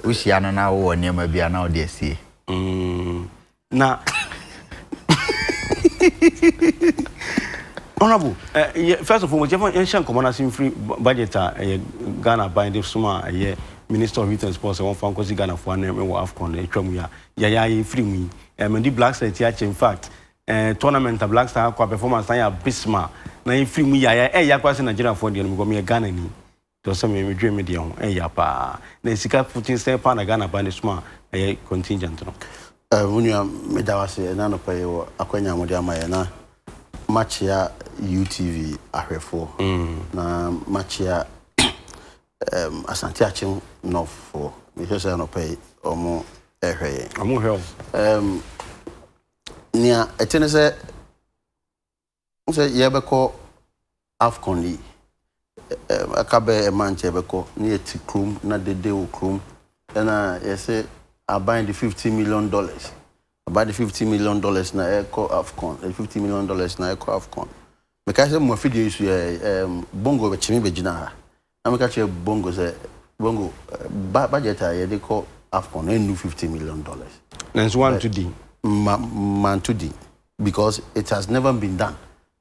Usiana na wo niema bia na ode asie. Na Honorable, first of all, you have a common free budget Ghana by the Suma, Minister of Youth and Sports, one from Ghana for an AFCON, Tramuya, Yaya free me, and the Black Star in fact, tournament Black Star performance, I have Bismarck, na free me, Yaya was in Nigeria for the Ghana. To some dream medium, Yapa, the Sika putting step on a Ghana by the Suma, a contingent. When you are Medawasi, none of pay or Aquania Modiamayana. Match ya UTV ahwefo na match ya Asante Achim North for me say no pay omo ehwe omo hwe nia etene say yebeko AFCON li akabe manche yebeko ni etikrum na dede okrum na yese abind the $50 million. About the $50 million na eco AFCON, $50 million na eco AFCON. Because mo fidi isu bongo be chimi be gina ha. Na me ka che bongo say bongo budget a ye de call AFCON no $50 million. That's one to D. Man to D, because it has never been done.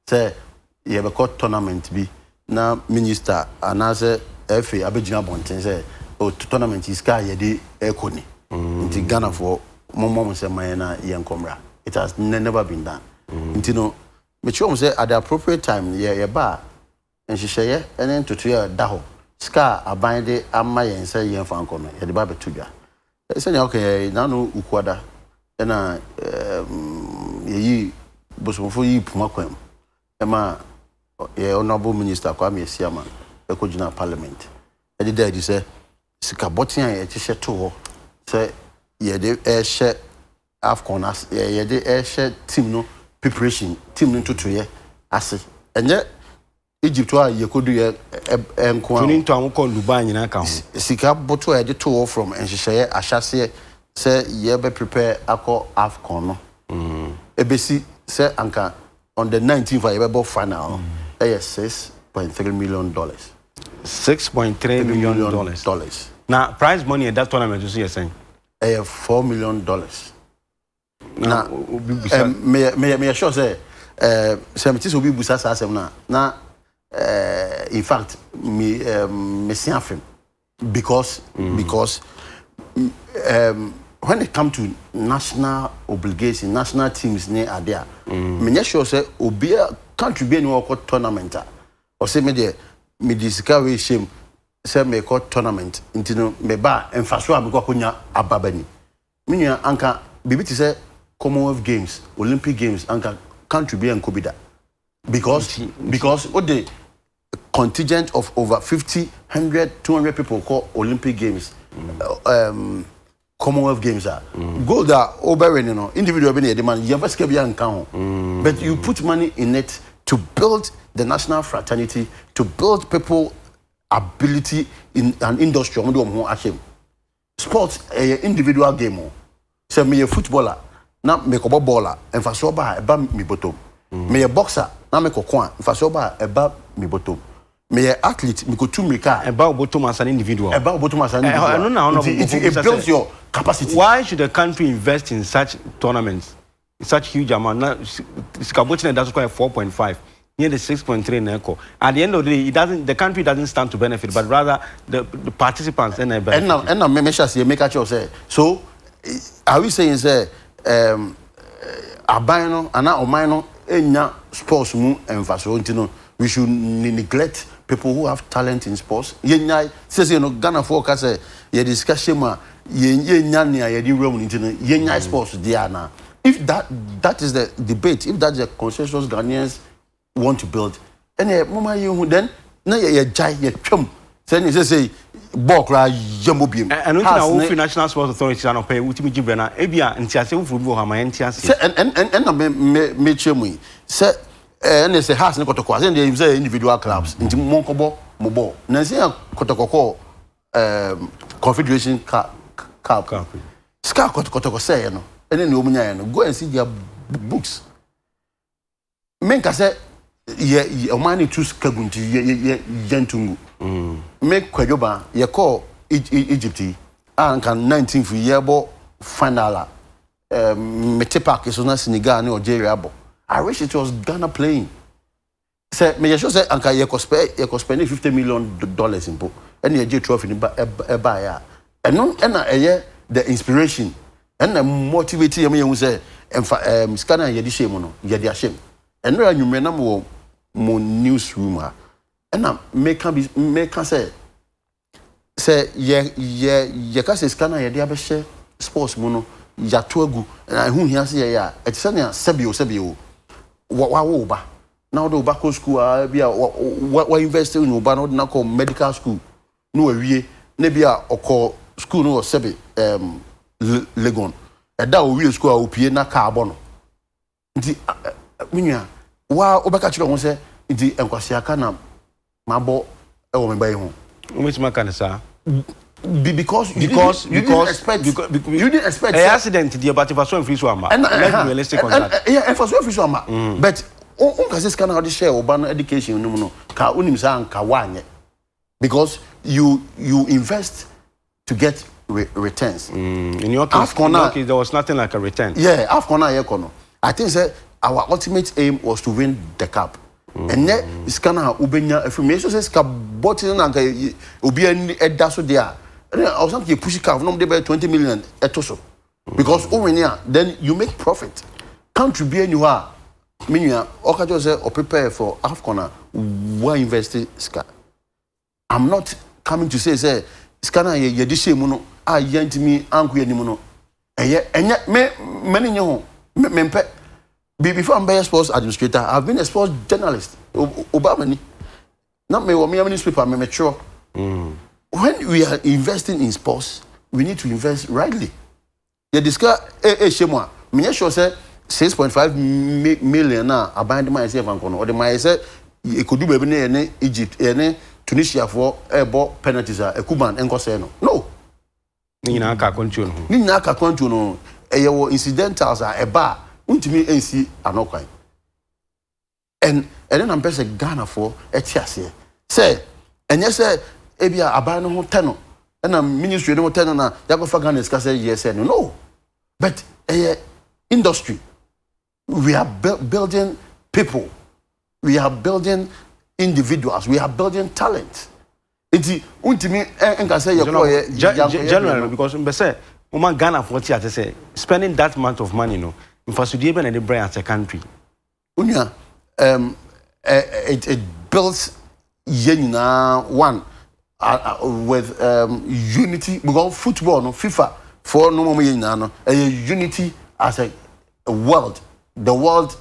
Say ye be call tournament bi na minister anase FA abegina bonten say o tournament is ka ye de eco ni. Nti Ghana for Mom say Mayana Yankomra. It has never been done. You know, Mitchum say at the appropriate time, yeah, bar, and she say, and then to your daho. Scar, a binde, Amaya, and say, Yan Fancom, at the Baba Tuja. I said, okay, now no Uquada, and ye, Bosofo ye Pumaquem. Emma, a honorable minister, Kwame Siaman, a Kojina Parliament. And the day you say, Sikabotian, a t-shirt to say, yeah, they share AFCON as yeah, they share team no preparation team no to year as and yet Egypt wa ye could do enko tuning to amko Dubai nyina ka ho sika boto e de to from enhyehyeye ahyase say ye be prepare akọ AFCON no ebesi say anka on the 19th ye be final $6.3 million. $6.3 million. Now prize money at that tournament you see saying $4 million. Now, me sure say, Semitis will be Busasa na. In fact, me see because when it comes to national obligation, national teams are there. Me sure say obia country be no tournament. Or say me discover shame. Say me call tournament into no me ba emfaso abiko konya ababani minya anka bibiti say Commonwealth Games, Olympic Games anka country be enko bida because what the contingent of over 50 100 200 people call Olympic Games Commonwealth Games are go there over you know individual be the man you first be anka but you put money in it to build the national fraternity, to build people ability in an industry sports individual game say me a footballer na me ko baller en fa so ba e ba mi bottom me a boxer na me ko kwa en fa so ba e ba mi bottom me a athlete me ko tu me ka e ba bottom as an individual it builds your capacity. Why should the country invest in such tournaments, such huge amount? Now Skabochine that's quite 4.5 near the 6.3 NECO. At the end of the day, the country doesn't stand to benefit, but rather the participants and benefit. And now, make sure you make a choice. So, are we saying say, abino and now omino enya sports mu and we should neglect people who have talent in sports. Yenya says Ghana focus ye discussion ma yenya nia ye di room yenya sports there now. If that is the debate, if that's the consensus Ghanaians want to build, and mama you then na ye jai ye twam say ball cry yambo biem and no national sports authority na pay ultimi gibe na ebia ntiase wo furubi ho ma ntiase and me chemu say and say has ne kotoko say they say individual clubs nti monkobo mobo na say kotoko confederation cup ska kotoko say no ene ne omunya no go and see their books men ka say ye omani choose kagunti ye gentungu make kwajoba ye call Egypt and can 19th year bo final Metepak is on Senegal or Algeria. I wish it was Ghana playing. Say, me just say, Anka, you could spend $50 million in book, and you trophy in buy. And no, and the inspiration and the motivation. You say, scanner, you shame, you shame. And no, you may not more newsroom. And I make say, ye can say scanner, you share sports mono. Ya tuagu na hu hia se ya etise na sebio wa ba na do ba ko school a bia wa invest in oba no na ko medical school no awie na bia okọ school no sebe Legon e da o wie school a opie na ka abo no nti menua wa obeka chiro ho se nti enkwase aka na mabo e wo me bai ho umetima kan sa because you didn't expect a accident the about for so free so ama let's be realistic on that and for so free so ama but on can say scan how the share urban education no ka unim sa anka wanye because you invest to get returns in your case there was nothing like a return I think say our ultimate aim was to win the cup. And yet scanner ubenya information says ka botting na obi ani edaso there. I was not push car no dey 20 million etoso. Because then you make profit. Contribute anywhere. Meaning okajo say or prepare for AFCON why invest scan. I'm not coming to say scanner ye di shame no yantimi anku yanim no. Enye me many nyo mempe. Before I'm a sports administrator, I've been a sports journalist. Obama ni. Not me, me newspaper, me mature. When we are investing in sports, we need to invest rightly. You discuss shemwa. Me sure say 6.5 million na aband myself and kono. Or the myself e could do baby ne Egypt, ne Tunisia for ball penalties a Kuban enko say no. No. Ni na ka control no. Ni na ka control no. E wo incidentals a bar. Untimi ensi anokwan. And then I'm person Ghana for etiase. Say, and yes say ebia aban no ho teno. And ministry no teno na yago fa Ghana ska say yes no. But industry we are building people. We are building individuals. We are building talent. Iti untimi enka say general because be say woman Ghana for tia say spending that amount of money no infrastructure and the brand as a country. Unya it builds yenina one with unity because football no FIFA for no more yenina no unity as a world, the world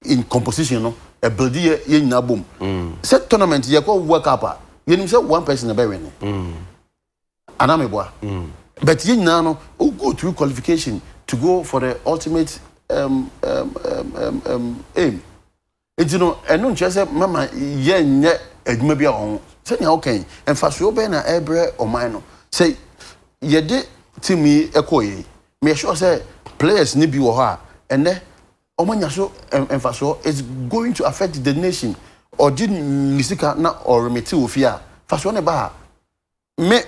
in composition no a build yenina boom. Set tournament you go work up you say one person a be win. Anameboa. But yenina no go through qualification to go for the ultimate aim. It's and no just say mama yenye adwuma bia on. Say na okay. And fa so be na ebre o man no. Say ye de team ekoye. Me sure say players ni bi wo ha ene omanya so emfaso is going to affect the nation or did nisika na or remeti ofia. Fa so ne ba me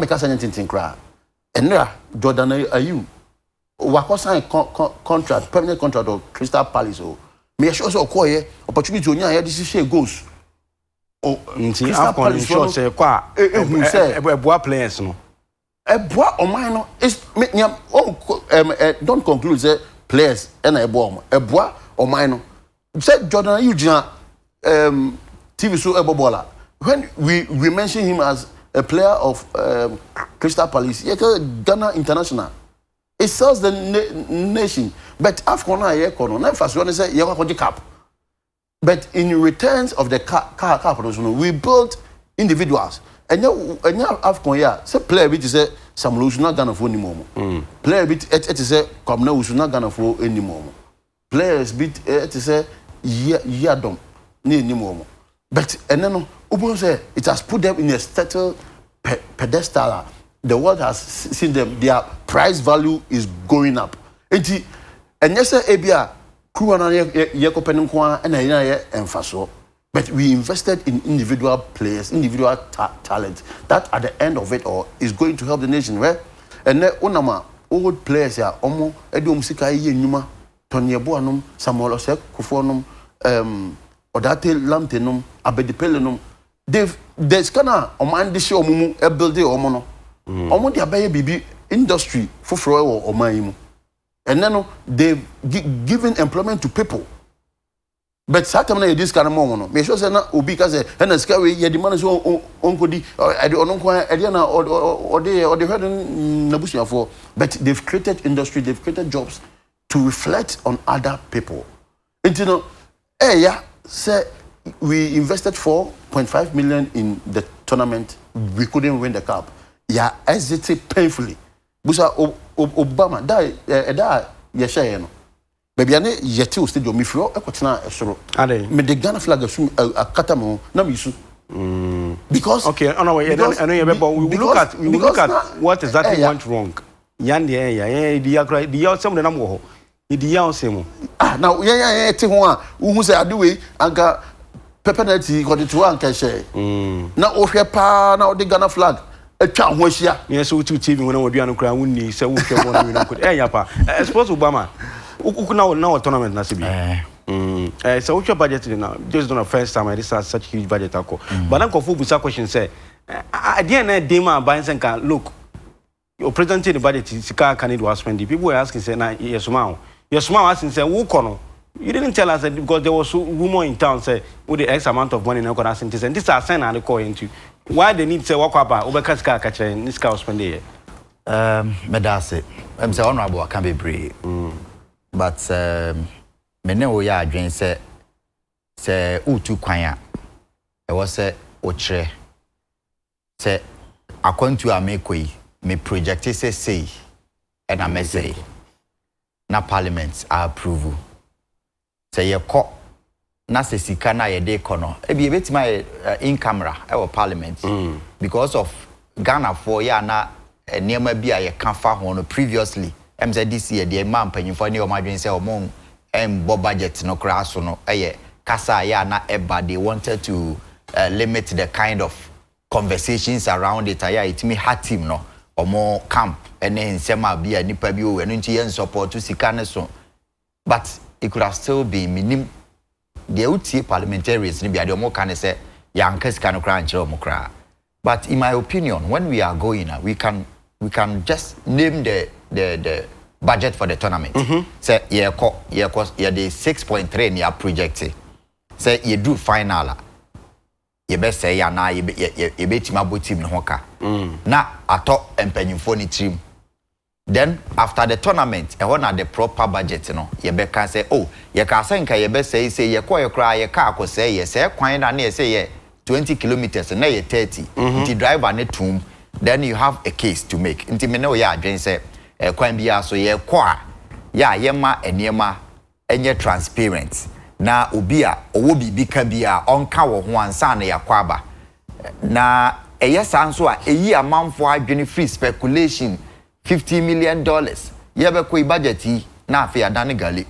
ka say anything kra. Enra Jordan Ayew wako sign contract permanent contract of Crystal Palace o me sure say okoye opportunity onya here this share goals o Crystal Palace sure say kwa eboa players no eboa oman no is don't conclude say players na eboa oman no say Jordan Ayew gina TV so ebobola when we mention him as a player of Crystal Palace, Ghana International. It sells the nation. But AFCON cup. But in returns of the cup, we built individuals. And AFCON, say player bit is some lose not Ghana for anymore. Player bit it is a come now not Ghana for anymore. Players bit it is a yadom anymore. But and then it has put them in a status pedestal. The world has seen them. Their price value is going up. And yes, Abia, Kuana Yakopenkwa and Aina and Faso. But we invested in individual players, individual talent. That at the end of it all is going to help the nation, right? And then onama old players ya omo edu musika ye nyuma Tony Boanum, Samuel Osek, Kufonum, Odate Lamtenum, Abedipelenum. There's kind of Oman this show mumu a building omono. Omo dia baye bibi industry for or maimu. And then they've given employment to people. But certainly this kind of moment, me sure say na obi ka say na sika we ye demand so onkodi ononkwa ediana or they heard na busuafo, but they've created industry, they've created jobs to reflect on other people. And you know, say we invested 4.5 million in the tournament, we couldn't win the cup. Yeah, exited painfully. Busa Obama da share no. Baby ane yeti stadium mi firo ekotena esoro. Ade. Me the Ghana flag asum akata mo na mi su. Because okay, on our way, I know we look at what exactly went wrong. Yan the some of the number the same. Now ti ho a who say adewe anka penalty got to anka share. Na ohwe pa na the Ghana flag etwa ho ahia. Yes, so to TV when we do an kra wonni say wo hwe bon we no could. Pa. Suppose Obama now tournament na sibi. So what's your budget now? This is not the first time I had such huge budget. But I'm confused with question say, at the end of the day, my buying can look. You're presenting the budget. Sika can it was spending. People were asking say, yes, ma'am. Yes, ma'am asking say, who kono? You didn't tell us that because there was rumor in town say, with the X amount of money now got asking this and this are sent and call into. Why they need say walk about over Kaska catcher and this car spending? Medase. I'm say honorable. I can't be brave. But mene wo ya adwen se utu kwan a was say ochre se akwantu amekoi me project say and I may say na parliament approve say ye ko na se sika na ye de kono e bi betima in camera e wo parliament because of Ghana for ya na niema bi a ye kan fa ho no previously this year the man penny for new margin say among budget no crash no kasa ya na eba they wanted to limit the kind of conversations around it it me hat him no or more camp and then sema be a nipa bi o enu nti support to sika so but it could have still been minim the uti parliamentarians ni be the more can say yankas can cry kra but in my opinion when we are going we can just name the budget for the tournament. Say ye the 6.3 in your project. Say you do final. You best say ya na you be team abo team no hoka. Na ato empenyimfo ni team. Then after the tournament, e na the proper budget no. You be can say oh, you can say nka you be say ye kra ye car ko say ye say kwan na na say ye 20 kilometers na ye 30. Nti driver ne tum. Then you have a case to make. Nti me no ya adwen say kwan bia so ye kwa ya yema eniema enye transparent na obi a owo bibi ka bia onka wo ho ansa na yakwa ba na eyesa nso a eyi amanfo adwene free speculation $50 million ye be ko budget yi na afi adane gale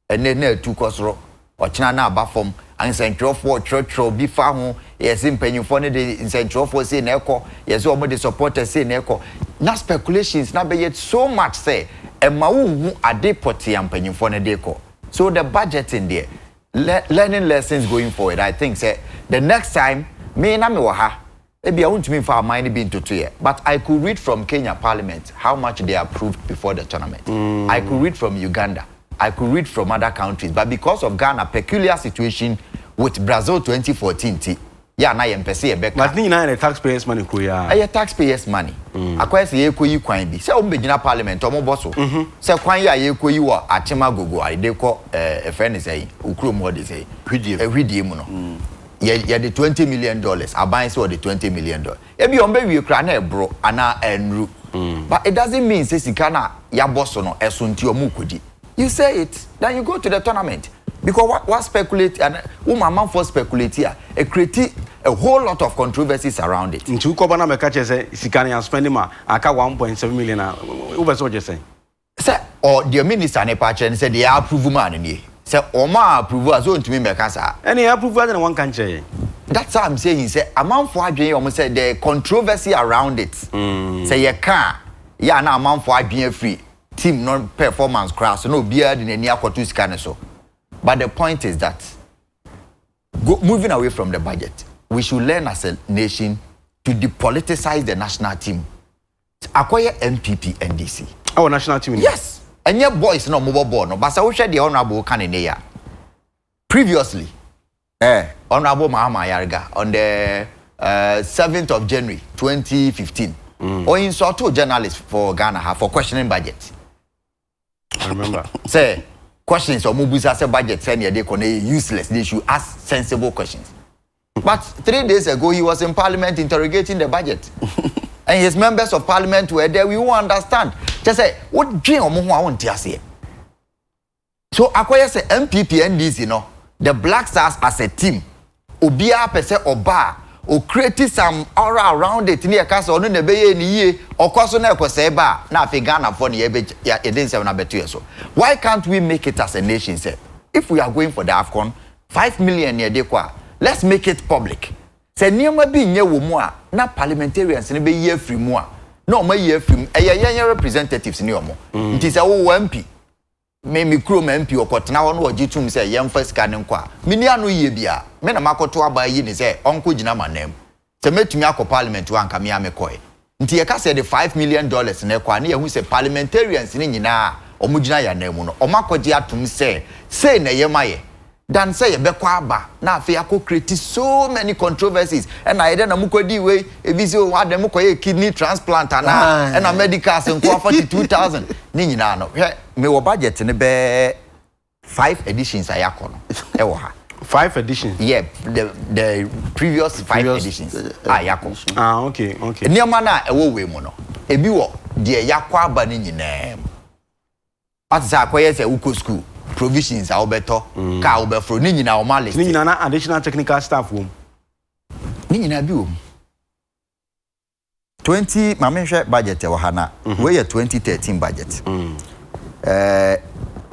ene na atu kosoro ochina na abafom ansentwofo trotro bi fa ho yesi mpanyimfo ne de insentwofo say na ekọ yesi omo de supporters say na ekọ na speculations na be yet so much say ema wu ade poti mpanyimfo ne de ekọ so the budget in there learning lessons going forward I think say the next time me na me wo ha e bia wontumi fa mind be into here but I could read from Kenya Parliament how much they approved before the tournament. I could read from Uganda, I could read from other countries, but because of Ghana peculiar situation with Brazil 2014 yeah na yempese ebeka but ni na taxpayers money ko ya taxpayers money akwese ye koyi kwan bi se o begina parliament o mo boso se kwan ya ye koyi wo achema gogo ide ko e friend say ukrom ho de say hwidie mu no ye the $20 million aban say o the $20 million e bi on be wi kra na ebro ana enru but it doesn't mean say sika na ya boso no eso nti o mu kodi you say it then you go to the tournament because what speculate and woman for speculate here it create a whole lot of controversies around it. Nti uko bana meka say sikani and spending ma aka 1.7 million over so just say or the minister ne pa chen say they approve man ni say Oma approve as on to me Bekasa. Any approval than one country. That's what I'm saying. Say amount for adwene almost said the controversy around it. Say you can ya na amount for adwene free team non performance crash no beard in any akotu scan so. But the point is that moving away from the budget, we should learn as a nation to depoliticize the national team. Acquire MPP NDC. Our national team. Yes. And your boys no mobile board no. But I wish the honorable candidate previously. Honorable Mahama Yarga on the 7th of January 2015. Or insult two journalists for Ghana for questioning budget. I remember. Say questions or Mubusa say budget send they can useless. They should ask sensible questions. But 3 days ago he was in Parliament interrogating the budget. And his members of Parliament were there. We won't understand. Just say what dream or I want to say. So acquire say MPP NDC, you know. The Black Stars as a team, Obia pese oba, o create some aura around it. Ni akasa onu ne beye ni ye, okoso na ekose ba na afi Ghana for ni ebe ya edin na betu so. Why can't we make it as a nation? Say, if we are going for the AFCON, 5 million ne de kwa, let's make it public. Say niema bi nye wo mu a na parliamentarians ne be ye free mu a, na o ma ye free. Eye representatives ni omo. Nti say wo MP. Me kuro MP okotena ho no ogitum say yemfa sika ne nkwa mini anu ye bia me na makoto aba yi ni say onko gina manem se metumi akọ parliament wa nka me amekoe nti ye ka say the $5 million na kwa na ye hu say parliamentarians ni nyina omugina ya na mu no omakoje atum say na ye maye dan say ye bekọ aba na afi akọ create so many controversies and I na mukodi we ebi say o adem koye kidney transplant ana and medicals nkwa 42,000 ni nyina no me wo budget ne be 5 editions ayako no e wo ha 5 editions. Yeah, the previous 5 editions ayako. Okay. Niam na e wo we mu no ebi wo de yakwa aba ni nyina atza akoye se uko school provisions a obeto ka obefro ni nyina o ma list ni nyina na additional technical staff wo ni nyina bi wo 20 mamenhwe budget e wo ha na we ye 2013 budget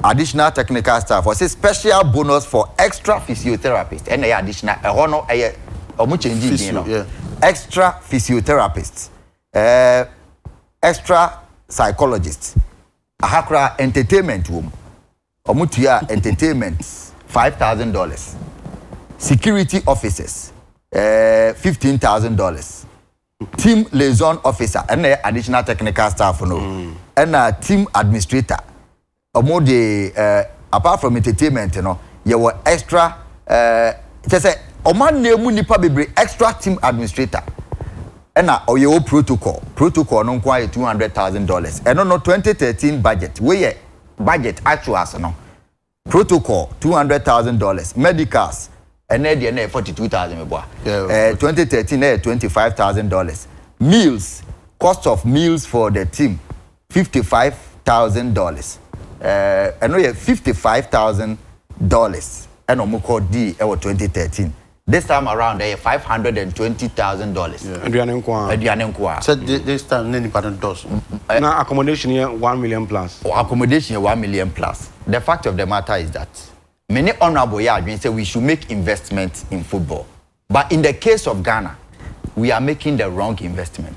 additional technical staff was a special bonus for extra physiotherapists and additional hono omu change you know extra physiotherapists extra psychologists ahakra entertainment room omutia entertainment $5,000 security officers $15,000 team liaison officer and additional technical staff no and team administrator apart from entertainment, you know, you were extra just say oman name nipa bebre extra team administrator. And now your protocol no quite $200,000. And no 2013 budget. Where budget actual as no protocol $200,000, medicals and then 42,000 2013 $25,000. Meals, cost of meals for the team $55,000. And we have $55,000 and omukọ D 2013. This time around they $520,000. Aduane nkwa. So this time nani pardon does. Now accommodation here 1 million plus. Accommodation here 1 million plus. The fact of the matter is that many honorable admin say we should make investment in football. But in the case of Ghana, we are making the wrong investment.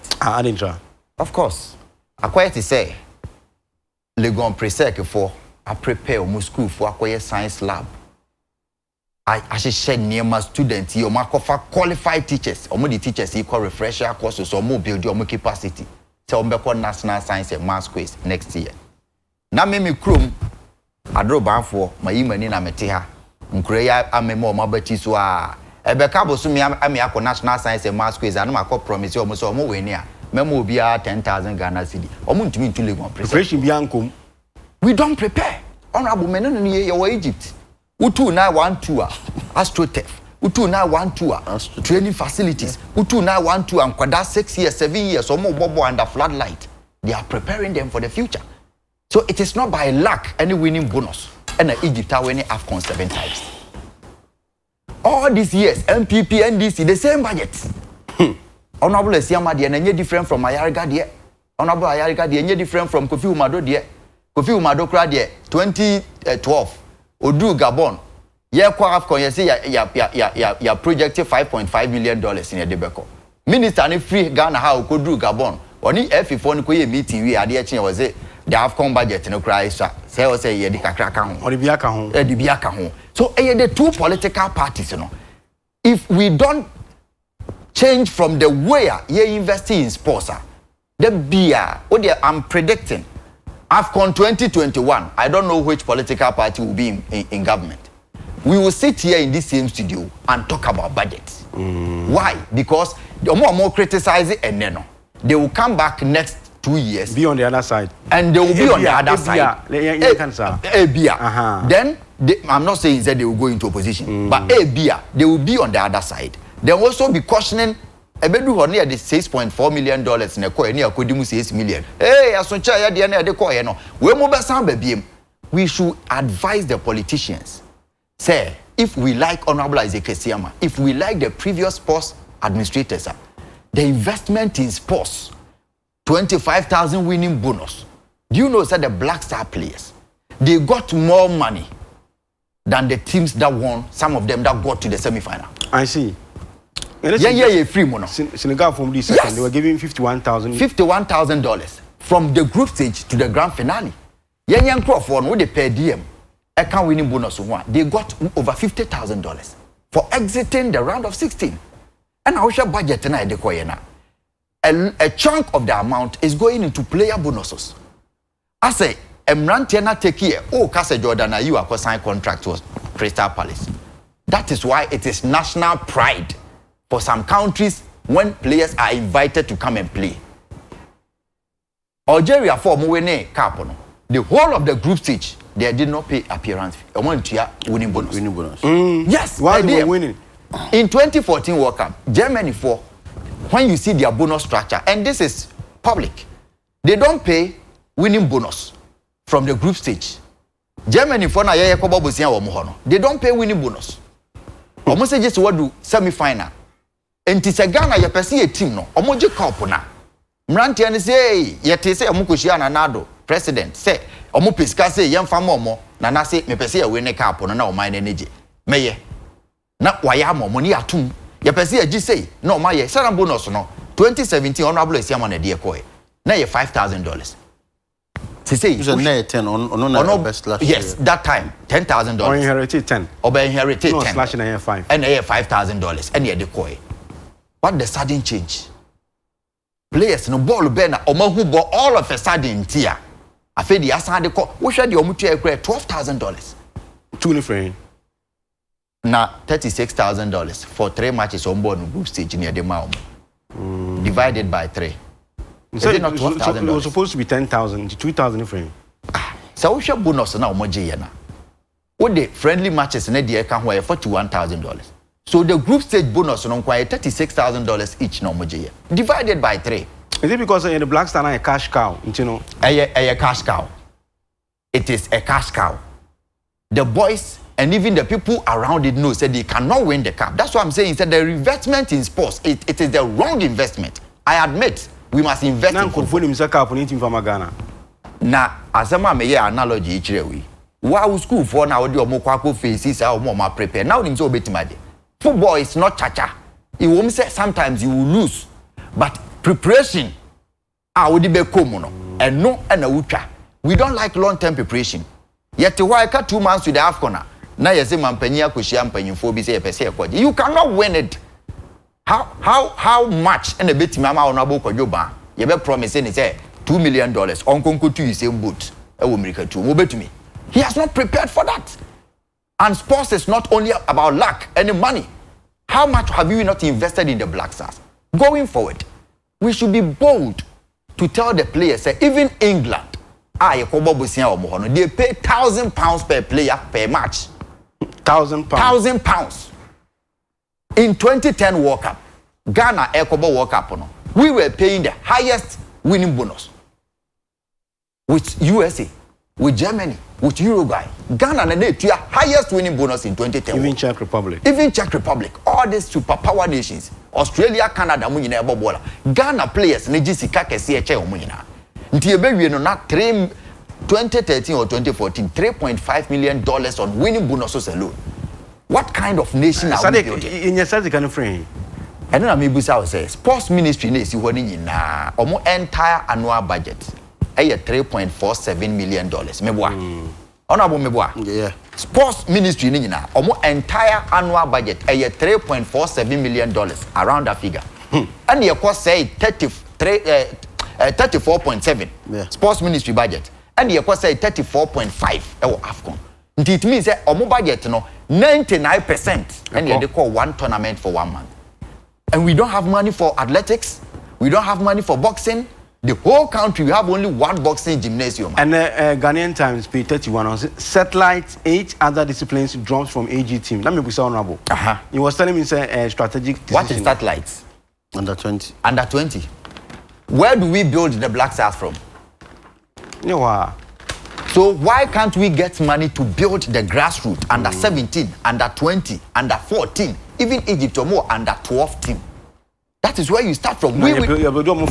Of course. Acquire to say Legon presec for I prepare my school for acquire science lab. I should share near my students, you mark of qualified teachers, or more the teachers equal refresher courses or more build your capacity. So I'm national science and math quiz next year. Now me chrome I drove back for my email in Ameteha. Nkreya amemo mabati so a ebeka bosumi ame akọ national science and math quiz and my promise you almost omo we near. Memo be 10,000 Ghana cedi. Omo ntumi ntule gon preparation bi ankom. We don't prepare. Honorable men no ye Egypt. Utu na 1 tour astrotech. Utu na 1 tour training facilities. Utu na 1 tour and kwada 6 years 7 years omo bobo under floodlight. They are preparing them for the future. So it is not by luck any winning bonus. And Egypt are winning AFCON 7 times. All these years MPP NDC the same budget. Honorable Esiama de na different from Ayariga de. Honorable Ayariga de different from Kofi Umado de. Kofi Umado kra de 2012 Odu Gabon. Yeah, CAF you say ya projected $5.5 million in a debeko. Minister ni free Ghana how could do Gabon. Oni F4 ni koye meeting we ade eche was it the AFCON budget no cry say ye di kakra ka ho. Or the biaka ho. The biaka ho. So the two political parties no. If we don't change from the way ye investing in sports, the beer, I'm predicting AFCON 2021, I don't know which political party will be in government. We will sit here in this same studio and talk about budgets. Why? Because the more criticize it and then they will come back next 2 years. Be on the other side. And they will be on the other side. Then I'm not saying that they will go into opposition, but they will be on the other side. They will also be questioning ebedu ho near the $6.4 million in a coin near Kodimu 6 million. Hey, asoncha ya de de coin no. We mo be san babiem. We should advise the politicians. Say, if we like Honorable Isaac Kesiama, if we like the previous sports administrators, the investment in sports, 25,000 winning bonus. Do you know that the Black Star players, they got more money than the teams that won, some of them that got to the semi-final? I see. Yeah, free money. Senegal from this second, they were giving $51,000 from the group stage to the grand finale. Young Crawford, what they pay DM, account winning bonus one, they got over $50,000 for exiting the round of 16. And our budget tonight, a chunk of the amount is going into player bonuses. I say, Emrantiana take here, Kase Jordan, you are signed contract with Crystal Palace. That is why it is national pride for some countries when players are invited to come and play. Algeria for Mwene Kapono. The whole of the group stage, they did not pay appearance. I want to winning bonus. Winning bonus. Yes, why they were winning? In 2014 World Cup, Germany when you see their bonus structure, and this is public, they don't pay winning bonus from the group stage. Germany they don't pay winning bonus. Almost just what do semi-final. And Ghana you perceive a team no. Omoje cup na. Mrantian say yete say omukoshia na nado president say omo pesika say yemfa momo na na say me pese we ne cup no na o man energy. Meye. Na waya momo ni atum. Ye pese agi say na o maye saran bonus no 2017 honorable Esiama na de ekoe. Na ye $5,000. Say you said 10 on best last year. Yes, that time $10,000. Or inherited 10. Or inherited 10. No, slashing a year 5. And a year $5,000. And ye decoy. What the sudden change? Players no ball bena omahu ball all of a sudden tia. I feel the asan de call. We should the omutu $12,000. Two frame. Now $36,000 for 3 matches on board group stage near the Maum. Divided by 3. So it was supposed to be 10,000 to 2,000 frame. So we should bonus now moji na. What the friendly matches in the year can weigh $41,000. So the group stage bonus on $36,000 each no moji divided by 3. Is it because the Black Star are a cash cow? You know, a cash cow. It is a cash cow. The boys and even the people around it know said they cannot win the cup. That's what I'm saying. Said the investment in sports, it is the wrong investment. I admit we must invest in football. Na asema me ye analogy ichire we. Wa school for na odi omo faces a omo prepare. Now nim say obetima de. Football is not cha-cha. It won't say sometimes you will lose. But preparation odi be komo no. And no and a we don't like long-term preparation. Yet why ka 2 months with the AFCON na yese mampanyia koshia mpanyimfo bi say e pese ekwaje. You cannot win it. How much and a bit mama honorable Kojoba? You be promising it say $2 million on conco to you same boot. He has not prepared for that. And sports is not only about luck and money. How much have you not invested in the Black Stars? Going forward, we should be bold to tell the players that even England, they pay £1,000 per player per match. £1,000. In 2010 World Cup, Ghana Ekobo World Cup, we were paying the highest winning bonus with USA, with Germany, with Uruguay. Ghana and they highest winning bonus in 2010. Even Czech Republic. Even Czech Republic. All these superpower nations. Australia, Canada, Ghana players, Nejisika Kesi Eche Omunina. Ntiebe no na 3 2013 or 2014, $3.5 million on winning bonuses alone. What kind of nation are we building? In your study, kind of frame. And then I'm say sports ministry is na almost entire annual budget. $3.47 million. Honorable Meboa. Yeah. Sports ministry na almost entire annual budget $3.47 million around that figure. And the cost say 34.7 sports ministry budget. And the cost say 34.5 AFCON. It means that our budget no 99% and they call one tournament for 1 month. And we don't have money for athletics. We don't have money for boxing. The whole country, we have only one boxing gymnasium. And Ghanaian Times, page 31, satellites, 8 other disciplines dropped from AG team. Let me be so honorable. He was telling me strategic decision. What is satellites? Under 20. Under 20. Where do we build the Black Stars from? No. So why can't we get money to build the grassroots under 17, under 20, under 14, even Egypt or more under 12 team? That is where you start from. We build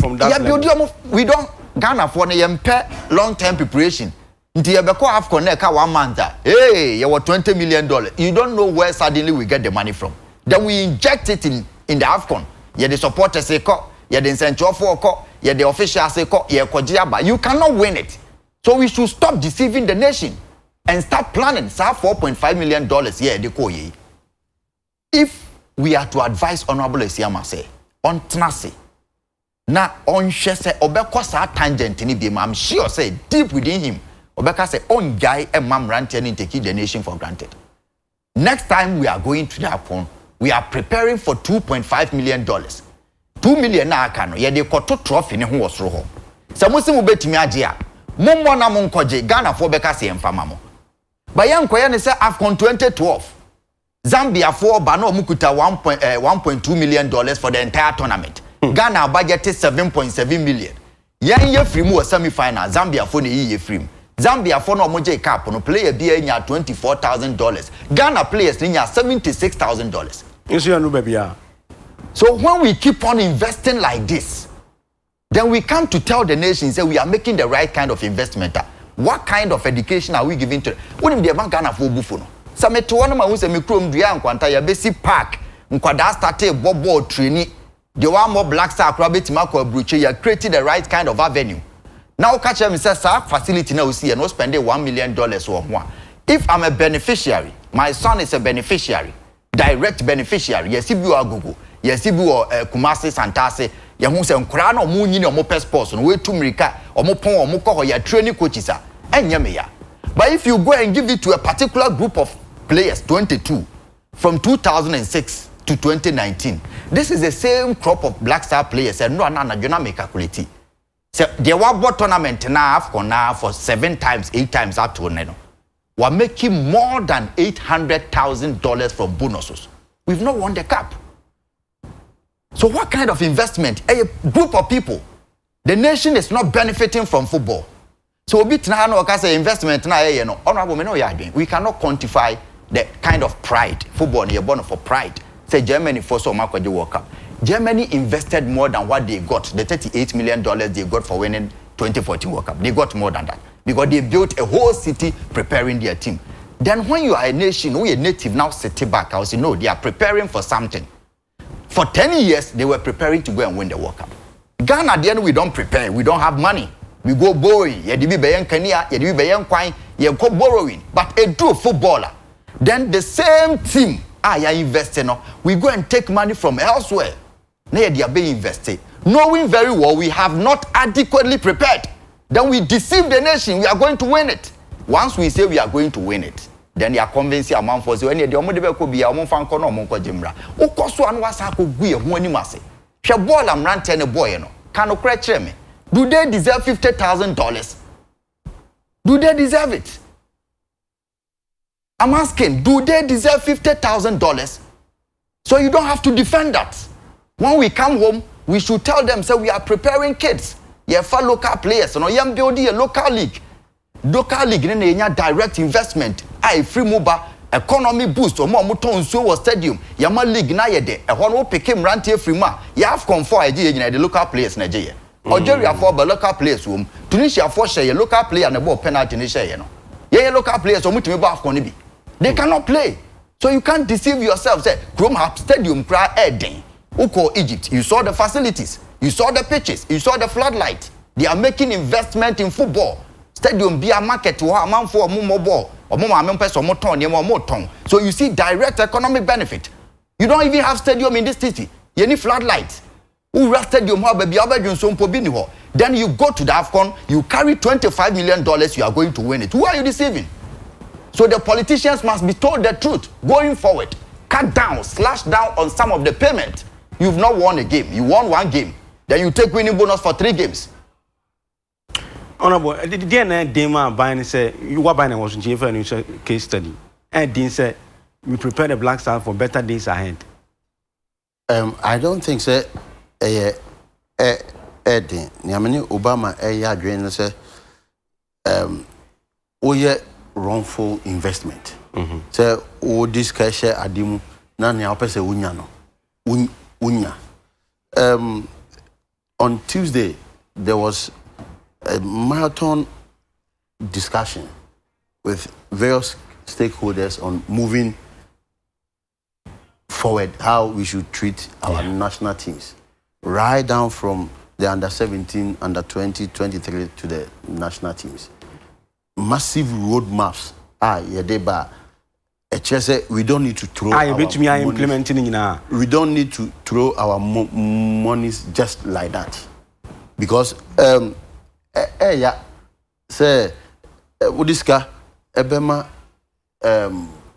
from that level. We don't Ghana for long-term preparation. Until you become AFCON 1 month. Hey, you were $20 million. You don't know where suddenly we get the money from. Then we inject it in the AFCON. You the supporters say, you the incentive for, you the officials say, you cannot win it. So we should stop deceiving the nation and start planning. $4.5 million here. If we are to advise Honorable Esiama say, on Tenase, na on Shese, Obeko sa tangent ni bi, I'm sure say deep within him, Obeka say on guy and mam ranting taking the nation for granted. Next time we are going to that point, we are preparing for $2.5 million. 2 million na aka no, ye de koto trophy ne ho wosoro ho. Se mo se mo betimi age a, mo na mo nkoje Ghana for Obeka say emfama mo. Ba ye nkoye ne say AFCON 2012. Zambia for Bano Mukuta $1.2 million for the entire tournament. Ghana budget is 7.7 million. Ye free mu semi-final. Zambia for the ye free. Zambia for no moje cap no player be $24,000. Ghana players $76,000. You see no baby. So when we keep on investing like this, then we come to tell the nation say we are making the right kind of investment. What kind of education are we giving to? When the bank Ghana for buffalo. Some to one of my say me chrome dua nkwanta ya besi park nkwada started bobo training the one more Black Star rabbit mako abruche ya created the right kind of avenue. Now catch me say sir facility now see and no spend $1 million or more. If I'm a beneficiary, my son is a beneficiary, direct beneficiary. Yes, if you are Google, yes, if you are Kumasi Santase, ya hu se nkra na omo nyini omo passport no we tu America omo pon omo ko ya training coaches a enye me ya. But if you go and give it to a particular group of players, 22, from 2006 to 2019. This is the same crop of Black Star players. And no, you make calculate. So they were tournament now for 7 times, 8 times up to now. We're making more than $800,000 from bonuses. We've not won the cup. So what kind of investment? A group of people. The nation is not benefiting from football. So we cannot investment now. Honorable, we cannot quantify the kind of pride football you're born for pride. Say Germany for so much the World Cup. Germany invested more than what they got. The $38 million they got for winning 2014 World Cup. They got more than that because they built a whole city preparing their team. Then when you are a nation, we are native now city back. I say no, they are preparing for something. For 10 years they were preparing to go and win the World Cup. Ghana at the end we don't prepare. We don't have money. We go borrowing. You go borrowing. But a true footballer. Then the same team you investing on, we go and take money from elsewhere. Now they are being invested. Knowing very well we have not adequately prepared. Then we deceive the nation. We are going to win it. Once we say we are going to win it, then they are convincing a man for say any the omodebe ko bia omon fan ko no omon ko jimra. Ukoso anu wasa ko gu e ho ani mase. Hwe ball am rante ne boy no. Can okra kire me. Do they deserve $50,000? Do they deserve it? I'm asking, do they deserve $50,000? So you don't have to defend that. When we come home, we should tell them, say we are preparing kids. Yeah, for local players, you know, you build a local league. Local league, you know, direct investment. Free mobile, economy boost, or more muton so stadium. Yama league na yede. A one pick him rant here free ma. You have come for idea in the local players in Nigeria. Algeria for the local players whom Tunisia for share local player and the ball penalty in share, you know. Yeah, local players or much AFCON. They cannot play. So you can't deceive yourself. Say, Chrome Hub Stadium cry Eden. Uko Egypt. You saw the facilities, you saw the pitches, you saw the floodlight. They are making investment in football. Stadium be a market to a man for more ball or more members or more ton, more ton. So you see direct economic benefit. You don't even have stadium in this city. You need floodlights. Who stadium then you go to the AFCON, you carry $25 million, you are going to win it. Who are you deceiving? So the politicians must be told the truth going forward. Cut down, slash down on some of the payment. You've not won a game. You won one game. Then you take winning bonus for 3 games. Honorable, the DNA Dema buying say you were buying was in a case study. And Dean said we prepare the Black Stars for better days ahead. I don't think so. Eddie, Niamani Obama, Adrian say, wrongful investment. So, this cash adimu, nani apese unyano. Unya. On Tuesday, there was a marathon discussion with various stakeholders on moving forward how we should treat our national teams, right down from the under 17, under 20, 23 to the national teams. Massive roadmaps. We don't need to throw we don't need to throw our monies just like that. Because say Udiska Ebema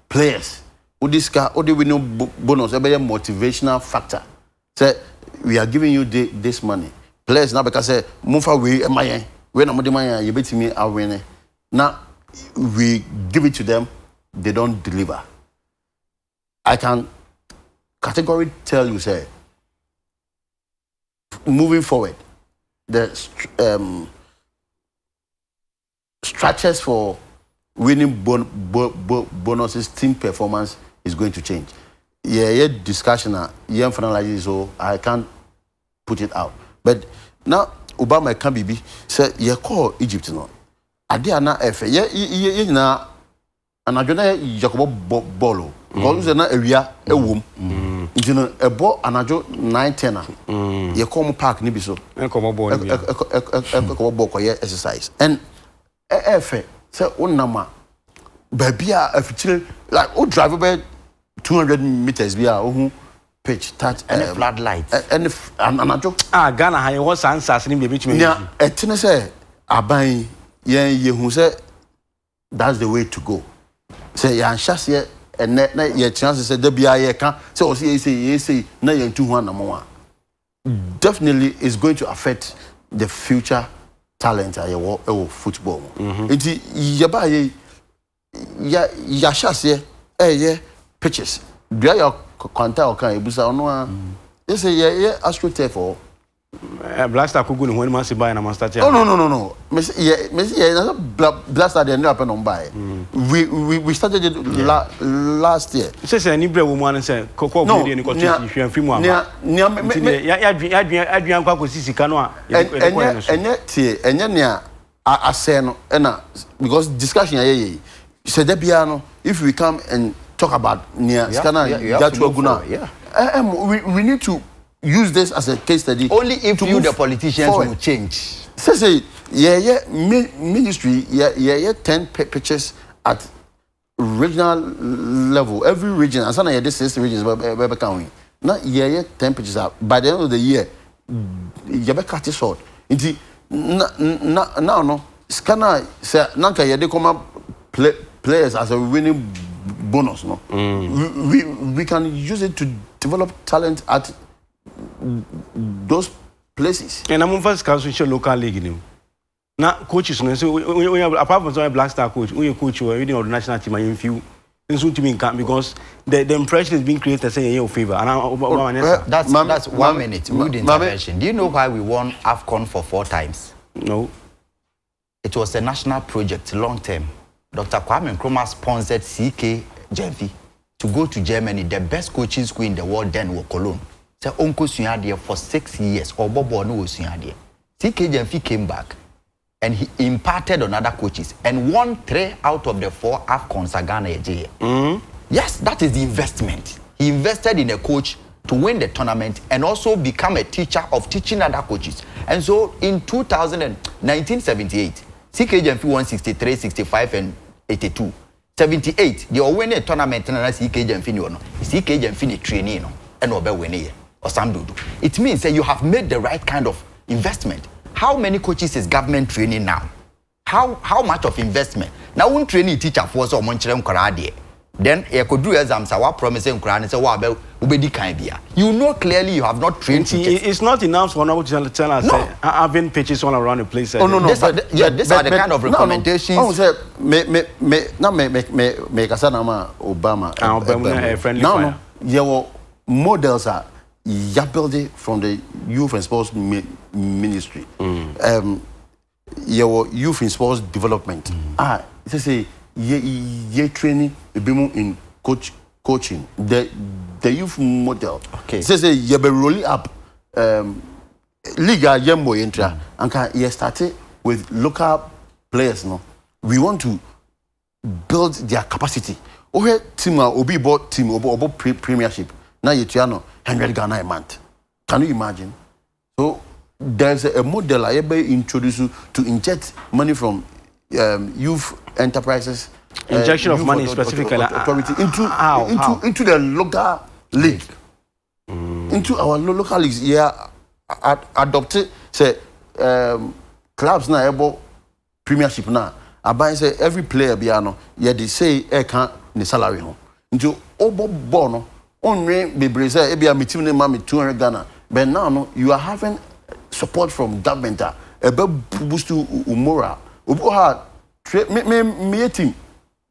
players Udiska Odi we know bonus ebe motivational factor. Say we are giving you this money. Players now because say Mufa we emaye we na modi man you betimi awene. Now we give it to them, they don't deliver. I can categorically tell you, say, moving forward, the structures for winning bonuses, team performance is going to change. Yeah, discussion, finalizing, so I can't put it out. But now, Obama can be say, yeah, call Egypt now. Adiana F. Na anadwona Jacobo Bolo. Because na area ewom. Nti no ebo anadwo 9:10 ye come park ni bi so. Come ball. Come ball koye exercise. And F say onama babia afichire like o drive about 200 meters bia ohun pitch that and floodlights. And anadwo Ghana ha ye was answers ni be bitime. Na etene say aban who say that's the way to go. Say ya shase and na your chances say debia ye can say o say na ye ntu ho anamo. Definitely is going to affect the future talent of football. Nti yeba ye ya shase pitches. Bia ya kwanta o kan ebusa ono a say ye astroturf for Blaster Kuguni when man buy na master chair. Oh no. Messi Blaster they never on buy. We started it last year. Say any bre woman say kokko be dey ni ko twi film am. Ya kwa ko sisika no a. Enye nea ase no na because discussion ye say that bia no if we come and talk about nea scanner that we need to use this as a case study. Only if you the politicians forward. Will change. Say ministry 10 pictures at regional level. Every region, as I this 6 regions now 10 pictures out. By the end of the year, you be cut it short. Inti now no scanner say nanka ye dey come players as a winning bonus no. We can use it to develop talent at those places. And I'm first council local league. Now coaches, so apart from some Black Star coach, we coach you reading on the national team and few because the impression is being created saying your favor. And that's 1 minute. Rude intervention. Do you know why we won AFCON for 4 times? No. It was a national project, long term. Dr. Kwame Nkrumah sponsored CAF to go to Germany. The best coaching school in the world then was Cologne. Say uncle suya there for 6 years or bobo no suya there. CK Jemfi came back and he imparted on other coaches and won 3 out of the 4 AFCONs Ghana. Yes, that is the investment. He invested in a coach to win the tournament and also become a teacher of teaching other coaches. And so in 1978, CK Jemfi won 63, 65, and 82. 78, they all win a tournament and CK Jemfi no. CK Jemfi training no and obe winning or some do. It means that you have made the right kind of investment. How many coaches is government training now? How much of investment? Now one training teacher for so monchirem korade. Then you could do exams. I promise him Quran say what about ubedi kan bia. You know clearly you have not trained teachers. It's not enough for now to tell us having pitches all around the place. Oh no. These are the kind of recommendations. No, say me kasana ma Obama. Obama friendly now, fire. Your models are building from the youth and sports ministry. Your youth and sports development. Say ye training in coaching the youth model. Okay. Say ye be rolling up Liga Yembo Intra and can ye started with local players. No, we want to build their capacity. Okay, team obi bought team obo premiership. Now you tiano 100 Ghana a month. Can you imagine? So there's a model I be introduce you to inject money from youth enterprises. Injection of money specifically authority into the local league. Into our local leagues. Yeah, adopted say clubs now able premiership now. I say every player biano, yeah, they say can't the salary home. Into obo bono on rain be breza ebia meeting them mami 200 Ghana. But now no, you are having support from government. A boost to umora. Ubo ha me team,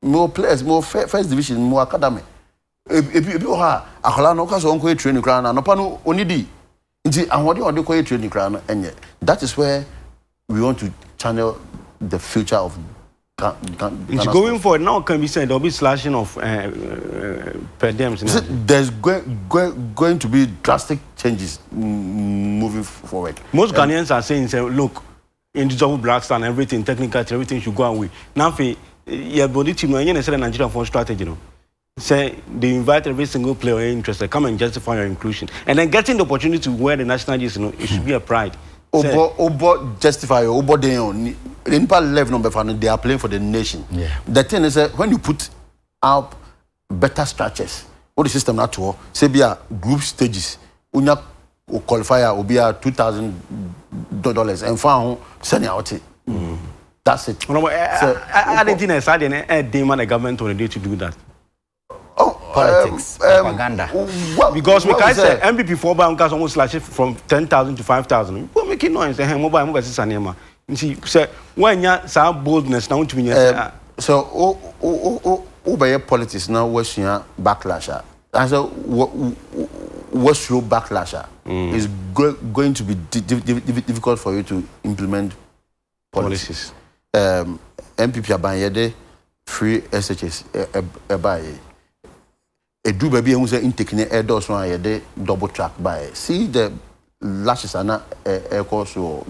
more players, more first division, more academy. Ebi ha akola no kaso onko training crown no pano onidi. Nti ahode ode ko training crown enye. That is where we want to channel the future of it's going forward now. Can be said there'll be slashing of per diems. There's going to be drastic changes moving forward. Most Ghanaians are saying, say, look, in the double black star and everything, technically everything should go away. Now, your body team, you say Nigeria for strategy, you know. Say they invite every single player interested, come and justify your inclusion, and then getting the opportunity to wear the national jersey, you know, it should be a pride. Obo justify Obo they on impact level number 5 they are playing for the nation. Yeah. The thing is that when you put out better structures, what the system not to say be a group stages, unya qualifier will be a $2,000 and found send out it. That's it. I didn't think I demand the government on the day to do that. Politics, propaganda. Because we can say MPP 4 bank almost slash it from 10,000 to 5,000. We make it noise. Hey, mobile is an ema. You see, say when you say boldness now to me. So, by politics now, what's your backlash? And so, what's your backlash? Is going to be difficult for you to implement policies. MPP abanyede free SHS by. A do baby who's in taking a doors one a double track by. See the lashes are not a course or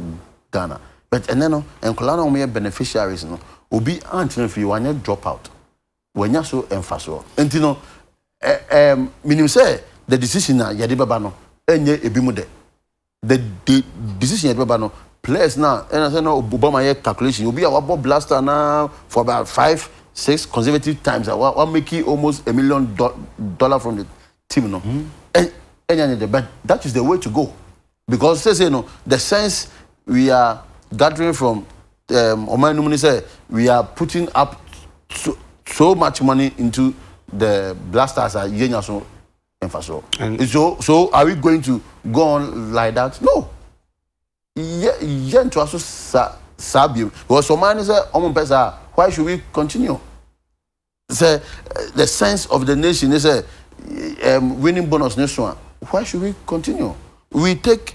Ghana. But and then and Colano mere beneficiaries no will be until if you want to drop out. When you're so emphasis. And you know, meaning say the decision na Yadibabano, and ye ebimude. The decision Yadibabano players now, and I say no Obama calculation, you'll be our Bob Blaster now for about 5-6 consecutive times. What making almost $1 million from the team, no? But that is the way to go, because say no, the sense we are gathering from Oman Numini say we are putting up so much money into the blasters at Yenyaso and Faso. So are we going to go on like that? No. To also Sabi, because Oman say why should we continue? Say the sense of the nation is a winning bonus next one. Why should we continue? We take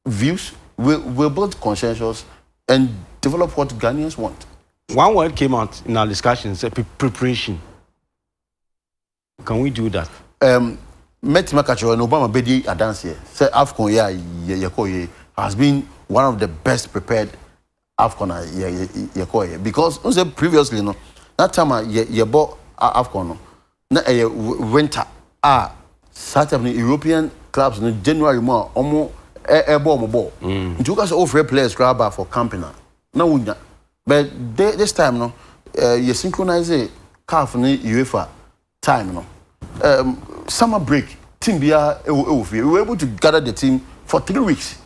views, we build consensus, and develop what Ghanaians want. One word came out in our discussion, say preparation. Can we do that? Met Makacho and Obama Bedi Adansi, say AFCON has been one of the best prepared AFCON because previously no that time you bought AFCON no na winter Saturday European clubs no January more ball you guys offer players grab for camping na wunya but this time no you synchronize CAF ni UEFA time no summer break team bia we were able to gather the team for 3 weeks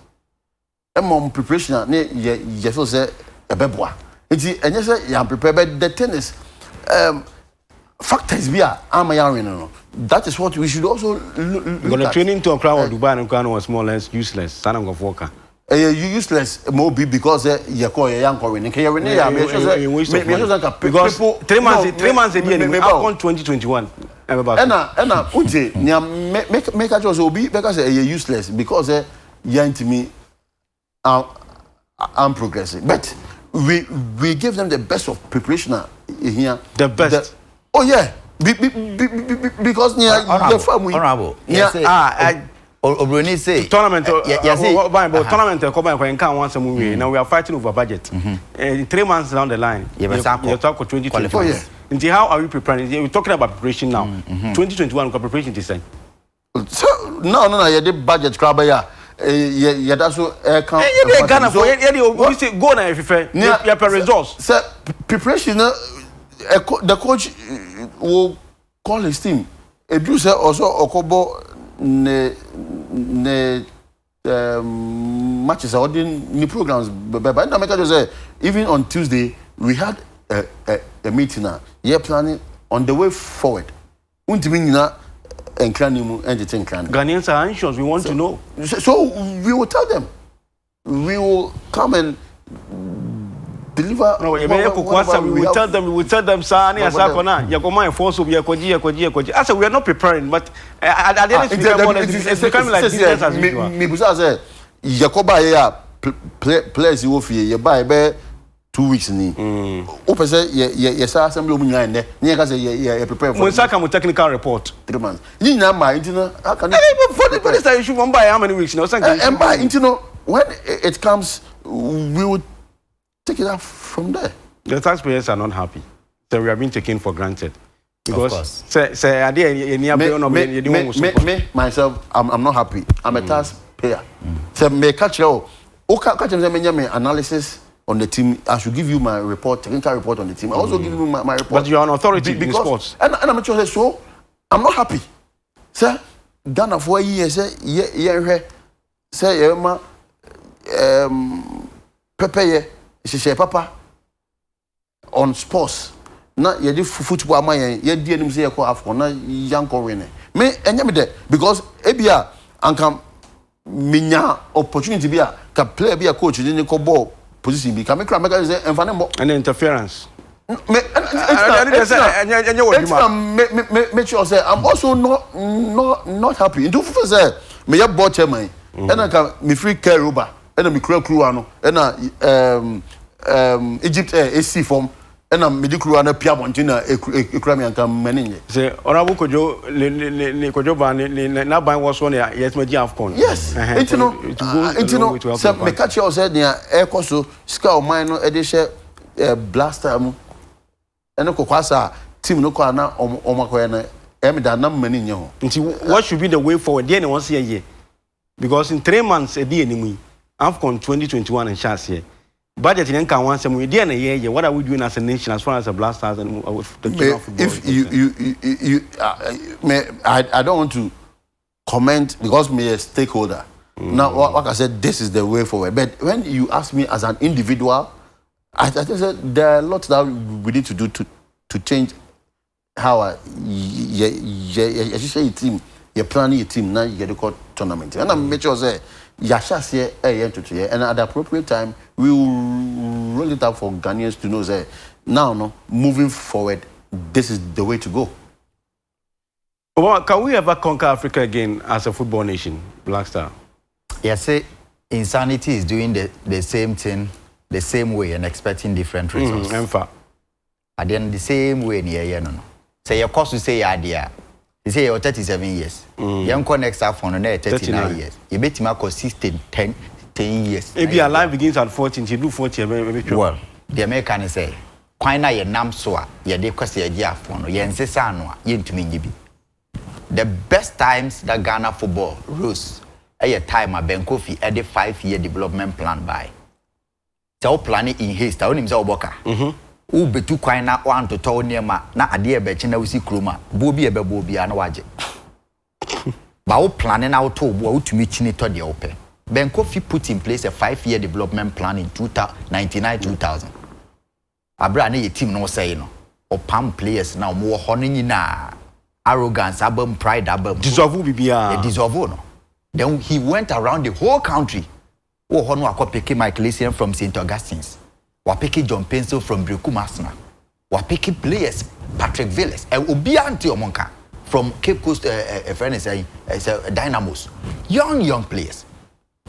preparation you feel say ebeboa nti enye say you prepare but the thing is factors bia no that is what we should also look at. Training to a crowd of Dubai and Kano was more or less useless. Son of Walker. Useless more because you call a young Korean. Because 3 months a year, Afcon 2021. Make a choice be because useless because young to me I'm progressing. But we give them the best of preparation here. The best. Oh yeah. Because the family. Honorable. Obroni say tournament tournament once a movie. Now we are fighting over budget. 3 months down the line, you talk for 2024. Until how are we preparing? We're talking about preparation now. 2021 preparation this time. So no, you did budget crab yeah. That's what come. Ghana for we say go now if you fair. You have results. Sir, preparation. The coach will call his team. Edu say also Okobo ne matches are the programs but I make say even on Tuesday we had a meeting now planning on the way forward Ghanaians are anxious. We want to know. So we will tell them. We will come and deliver. No, we will tell them. We will tell them. Sani asakona. Yakoma force of yakoji. I said we are not preparing, but at the end it's becoming like business as usual. Me busa say Yakoba here players you offer you buy 2 weeks ni. Open say ye say assembly mu nyan ne. Ni ka say ye prepare for. Munsaka mu technical report 3 months. Ni na ma intino how can for the police you should buy how many weeks now? And by intino when it comes we will take it up from there. The taxpayers are not happy. So we are being taken for granted. Because say me myself I'm not happy. I'm a taxpayer. So me catch you. Catch me analysis on the team. I should give you my report, technical report on the team. I also give you my report. But you are an authority in sports. And I'm sure so I'm not happy. Sir, Ghana for years say Pepe she papa on sports. Na ye di football ama ye di anim say ye call AFCON na yanko win. Me enya me there because ebia anka minya opportunity bia ka player bia coach ni ko ball position bi ka me kra make say enfane mo and interference. Me sure say I'm also not happy. Into say me ya ball chairman and ka me free care over and me crew ano and Egypt AC form and I'm medical na pia bontina ekrami anka maninye say honorable kojo ban na ban was one yes me AFCON yes it no say me catch you say near ekoso ska o man no e dey share blaster mu ene kokwasa team no kwa na omakoye na em da na maninye ho nti what should be the way forward there na won say here because in 3 months e dey enimu AFCON 2021 and chance here budget in can one some we there na here what are we doing as a nation as far as the Blasters and the general football? If you I don't want to comment because me a stakeholder. Now like I said this is the way forward, but when you ask me as an individual I think there are lots that we need to do to change how you say your team you're planning your team now you get the tournament and I make sure say Yashas here, and at the appropriate time, we will roll it out for Ghanaians to know that now, moving forward, this is the way to go. Well, can we ever conquer Africa again as a football nation, Black Star? Yes, say insanity is doing the same thing the same way and expecting different results. At the end, the same way, no. Say your cost to say idea. You say you're 37 years. Young next half on 39 years. You bet him 10 10 years. Maybe our life begins at 14, you do 40. Well, the American say, Quina ye nam soa, ye de kwasi ye afono, ye nsesa no, ye ntumi nyibi. The best times that Ghana football rose, a time a Ben Kofi had a 5-year development plan by. So planning in haste, I only say Oboka. Who be too quina one to tell near ma, na idea bechina we see Kruma, Bobby a Bobby and Waje. But planning out to go to meet Chinito the open. Ben Kofi put in place a 5-year development plan in 1999-2000. Abra ne team no say no. Or palm players now more honey na arrogance, album pride, album. Dissolve bibia. Dissolve no. Then he went around the whole country. Oh, hono akopeke Michael Essien from St. Augustine's. Wapeke John Pencil from Brekumasna. Wapeke players Patrick Villas. Obianti Omonka from Cape Coast. A friend is Dynamos. Young players.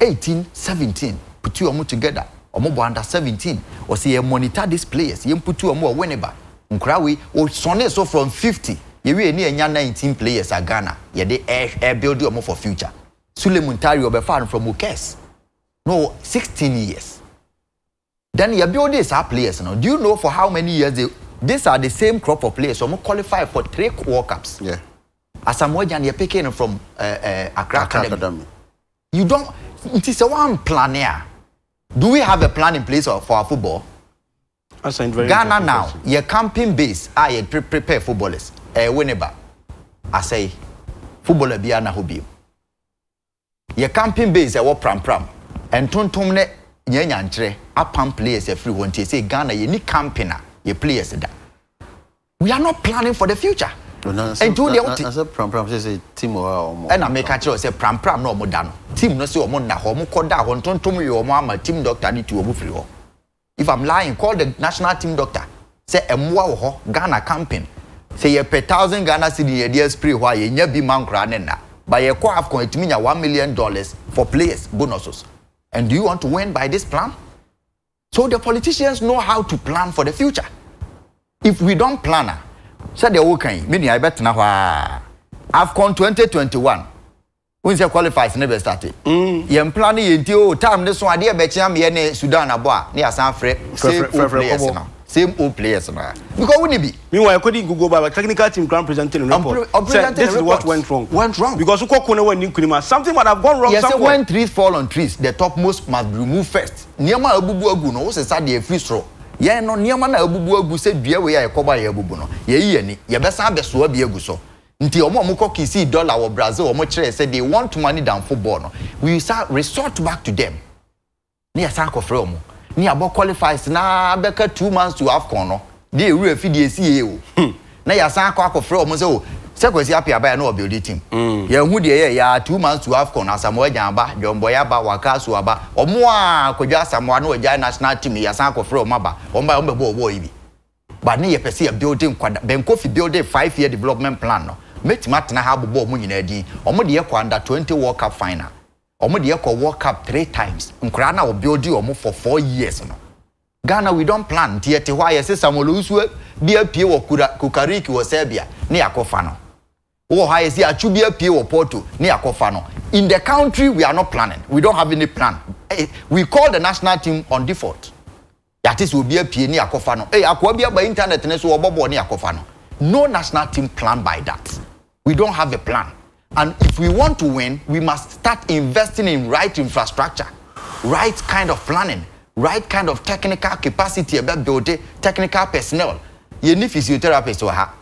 18, 17. Put you all together. Omo under 17. Or say you monitor these players. You put you more whenever. Nkrawi or sonne so from 50. You we near 19 players at Ghana. You de air build you more for future. Sule Muntari or Befan from Ukes. No, 16 years. Then you build these are players now. Do you know for how many years these are the same crop of players? So I'm qualified for 3 World Cups. Yeah. As Samoan, you're picking from Accra Academy. You don't. It is a one plan here. Do we have a plan in place for our football? Ghana now, your camping base, I prepare footballers. Whenever I say footballer be na hobby. Your camping base, I walk pram. And tontomne nyanyantre, apam players a free one. Say Ghana, you need camping, your players that. We are not planning for the future. And do the pram say team or and I make a choice say pram no more done. Team no so more na homo koda on tontom your mama team doctor need to obufri. If I'm lying, call the national team doctor. Say emwa ho Ghana camping. Say you pay 1,000 Ghana cedi a year spree why you be man cranena. By your CAF going to mean $1 million for players bonuses. And do you want to win by this plan? So the politicians know how to plan for the future. If we don't plan, said the okay, meaning I bet now AFCON 2021. When the qualifiers never started. You planning until time this one idea betcha me any Sudan aboa near San same old players now. Because wouldn't it be? Meanwhile, I couldn't go by a technical team ground presenting report. This is what went wrong. Because something might have gone wrong. Yes, when trees fall on trees, the topmost must be removed first. Niama abubu agu no se sa de free straw. Ye no niama na abubu agu se dua we ya koba ya abubu no. Ye ni ye besa abeso abi agu so. Nti omo kisi dollar or Brazil omo kire say they want money than football no. We start resort back to them. Ni asa ko frɛ omo. Ni abo qualifies na beka 2 months to AFCON no. Dey we fidie sie o. Na ya san akofrɛ omo say o se kwesi apia ba na o build team. Ya hu de ya 2 months to AFCON na Samoa Jan ba, Jombo ya ba, Wakasu aba. Omo a kodwa Samoa na o ja national team ya san akofrɛ omo ba. Omo be bo ibi. But ni ye pese ya building kwada. Ben Kofi building 5-year development plan no. Metima tena ha bobo omo nyina di. Omo de ye kwa under 20 World Cup final. Omo de ye kwa World Cup 3 times. Nkura na o build omo for 4 years no. Ghana we don't plan tiete why yes Samuel Usu bi apie wo Kukariki wo Serbia ne yakofa no. Wo ha yes achu bi apie wo Porto ne yakofa no. In the country we are not planning. We don't have any plan. We call the national team on default. That is we be apie ne yakofa no. Akwa bi aba internet ne so wo bobo ne yakofa no. No national team plan by that. We don't have a plan. And if we want to win, we must start investing in right infrastructure, right kind of planning, right kind of technical capacity about building technical personnel. You need physiotherapists or ha.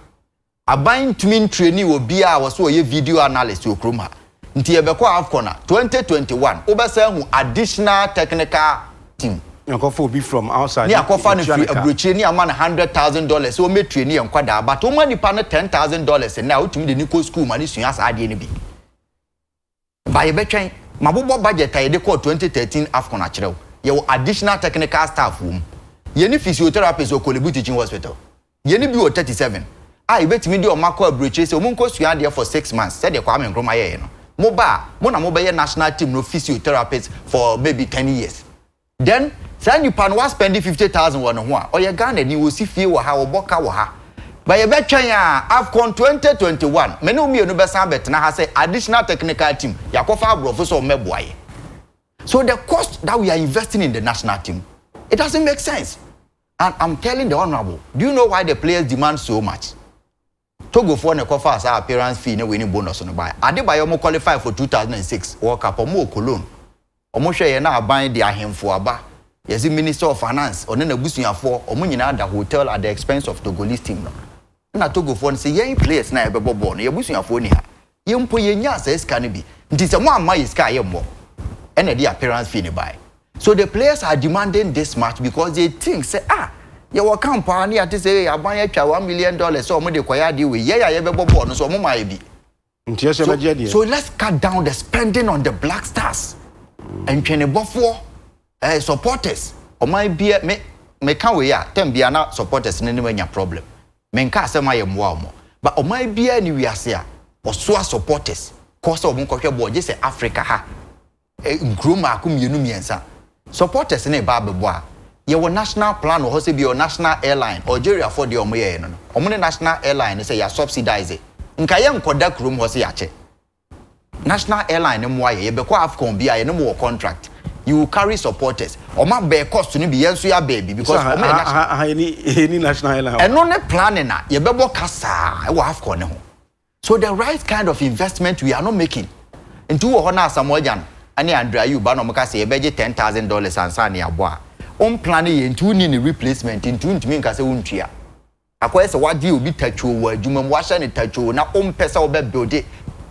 Abain twin trainee will be our so a video analyst to Kruma. Nti ebeko AFCON 2021. Obese additional technical team. Will be from outside. Ni akofa no free abrochi ni amana $100,000 so me trainee enkwada but o mani pa no $10,000 na utumi de niko school mani sua sa ade ni bi. Ba ye betwen mabobo budget ay de ko 2013 AFCON a kirew. Ye additional technical staff wom. Ye ni physiotherapist o Kolebu teaching hospital. Ye ni bi o 37. Ah ibetimi de o mako abrochi se o munko sua de for 6 months. Said de kwa me nkroma ye no. Mo be national team no physiotherapist for maybe 10 years. Then say you pan was spending 50,000 won ho or ye Ghana ni wo si fie wo ha wo boka wo ha ba ye betwen a AFCON 2021 me no me no be san betena ha say additional technical team yakofa abrofo so meboaye So the cost that we are investing in the national team, it doesn't make sense. And I'm telling the honorable, do you know why the players demand so much? Togo for the cover as our appearance fee, no winning bonus on the buy. Adebayo mo qualify for 2006 World Cup or more Cologne. Omo share na buying their him for aba. Yes, the Minister of Finance or then a boosting for or money the hotel at the expense of Togolese team. Na Togo for say young players na ebe born. You boosting for ni ha. You mpo yenya says can be. It is a one my sky yemo. And the appearance fee buy. So the players are demanding this much because they think say you will come party at say I buy $1 million so mo de kwaya di we yeah you be born so mo mai bi. So let's cut down the spending on the Black Stars. And for supporters. Or my beer me can we ya tem be na supporters no any problem. Men ka say my mo. But o my beer ni we ase or so supporters. Cause of monkohwe board just say Africa ha. Nkroma akum yenu miensa. Supporters ne ba beboa. Your national plan or be your national airline Algeria for the omoye no. Omo national airline say ya subsidize it. Nka ye nkoda krum ho se ya che. National airline no moye ye be kwa Afcon bia ye no more contract. You carry supporters. Oma be cost to be yenso ya baby because any national airline. And no planning na ye be bo kasa e wa Afcon ne ho. So the right kind of investment we are not making. Into wo na Samojan ani Andrea you ba no mo ka say ye beje $10,000 ansa ne aboa. Planning into any replacement into ntumi nka say wontua. Akoye say wadi obi tacho wa adwuma mu wa hye ne tacho na pesa obe build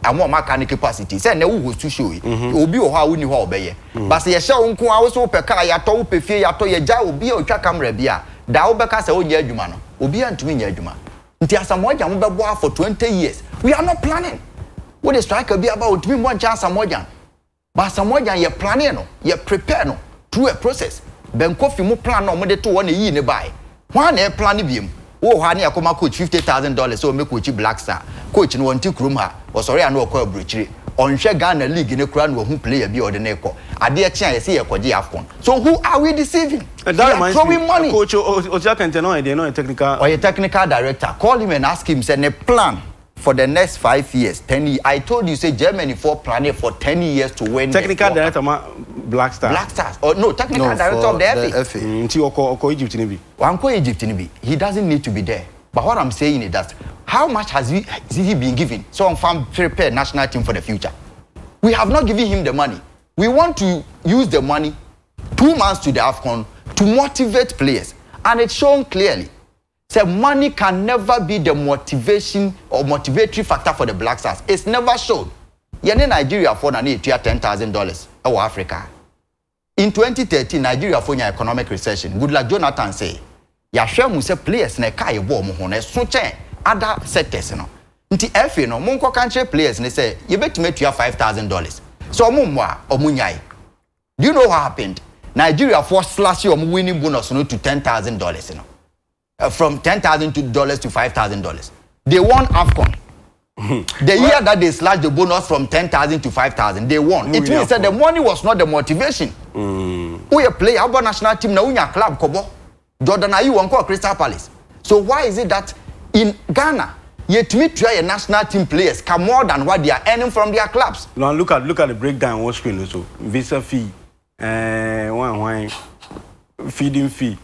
amo mechanic capacity say na wo host show obi o ha woni ho obeye but say ye hye wo nko a wo so peka ya to wo pefie ya to ye ja obi o twa camera bia da wo beka say wo nya adwuma no obi antumi nya adwuma nti asamoja mo bebo for 20 years we are not planning what the striker be about me mo chance asamoja but asamoja ye planning no ye prepare no through a process ben kofi mo plan no mo de to wona yi ne bai wha na e plan biem wo ha na yakoma coach $50,000 so me coach Black Star coach no wonti krum ha o sorry an okwa abruchire onhwe Ghana league ne kura no hu player bi ode ne ko ade e chia yesi yekoje Afcon so who are we deceiving throwing money coach Otiakente no dey no technical or a technical director call him and ask him say ne plan for the next 5 years 10 years I told you say Germany for planning for 10 years to win technical director Black Stars or no technical director of the FA nti oko Egypt ni bi wanko Egypt ni bi he doesn't need to be there but what I'm saying is that how much has he been given so on prepare national team for the future we have not given him the money we want to use the money 2 months to the Afcon to motivate players and it's shown clearly say money can never be the motivation or motivatory factor for the Black Stars it's never shown yene Nigeria for na need $10,000 for Africa in 2013 Nigeria for your economic recession good like Jonathan say ya hwe mu say players na kai bo mo ho na so chen other sectors no nti FA no mo nko country players ne say you betime tua $5,000 so mo mo a omunyai do you know what happened Nigeria for slash your winning bonus no to $10,000 no from $10,000 to $5,000 they won Afcon the year that they slashed the bonus from 10,000 to 5,000 they won it means that the money was not the motivation who you play about national team na unya club kobo Jordan Ayew won call Crystal Palace so why is it that in Ghana yet me try a national team players come more than what they are earning from their clubs now look at the breakdown on screen also visa fee one feeding fee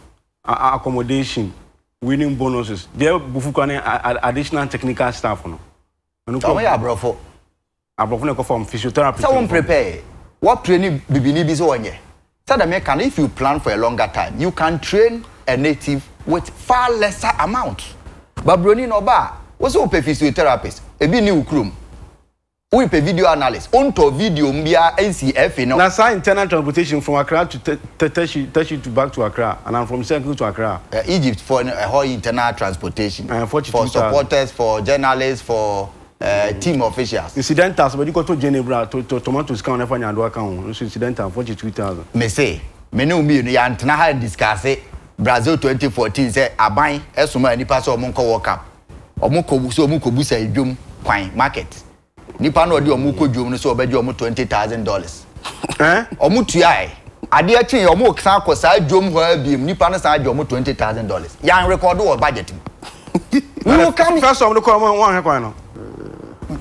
accommodation winning bonuses there bufukane additional technical staff no so we abrofo ne ko from physiotherapy so we prepare what training bibini bi so onye so that can if you plan for a longer time you can train a native with far lesser amount but broni no ba wo so pe physiotherapist e bi ni ukrum we pe video analyst onto video mbia NCF no na sa internal transportation from Accra to Teshi to back to Accra and I'm from Circle to Accra Egypt for a whole internal transportation for supporters for journalists for team officials incidentals but you go to Geneva to tomatoes can never nyando account incidental 42,000 me say me no mi no ya ntena ha discuss Brazil 2014 say aban esoma nipa so omonko World Cup omonko busa edwom kwan market nipa no de omonko dwom no so obeje omo $20,000 omutua ade achi omo san kosa dwom ho abiem nipa no san de omo $20,000 yan record wo budget no come first of the come one kwan no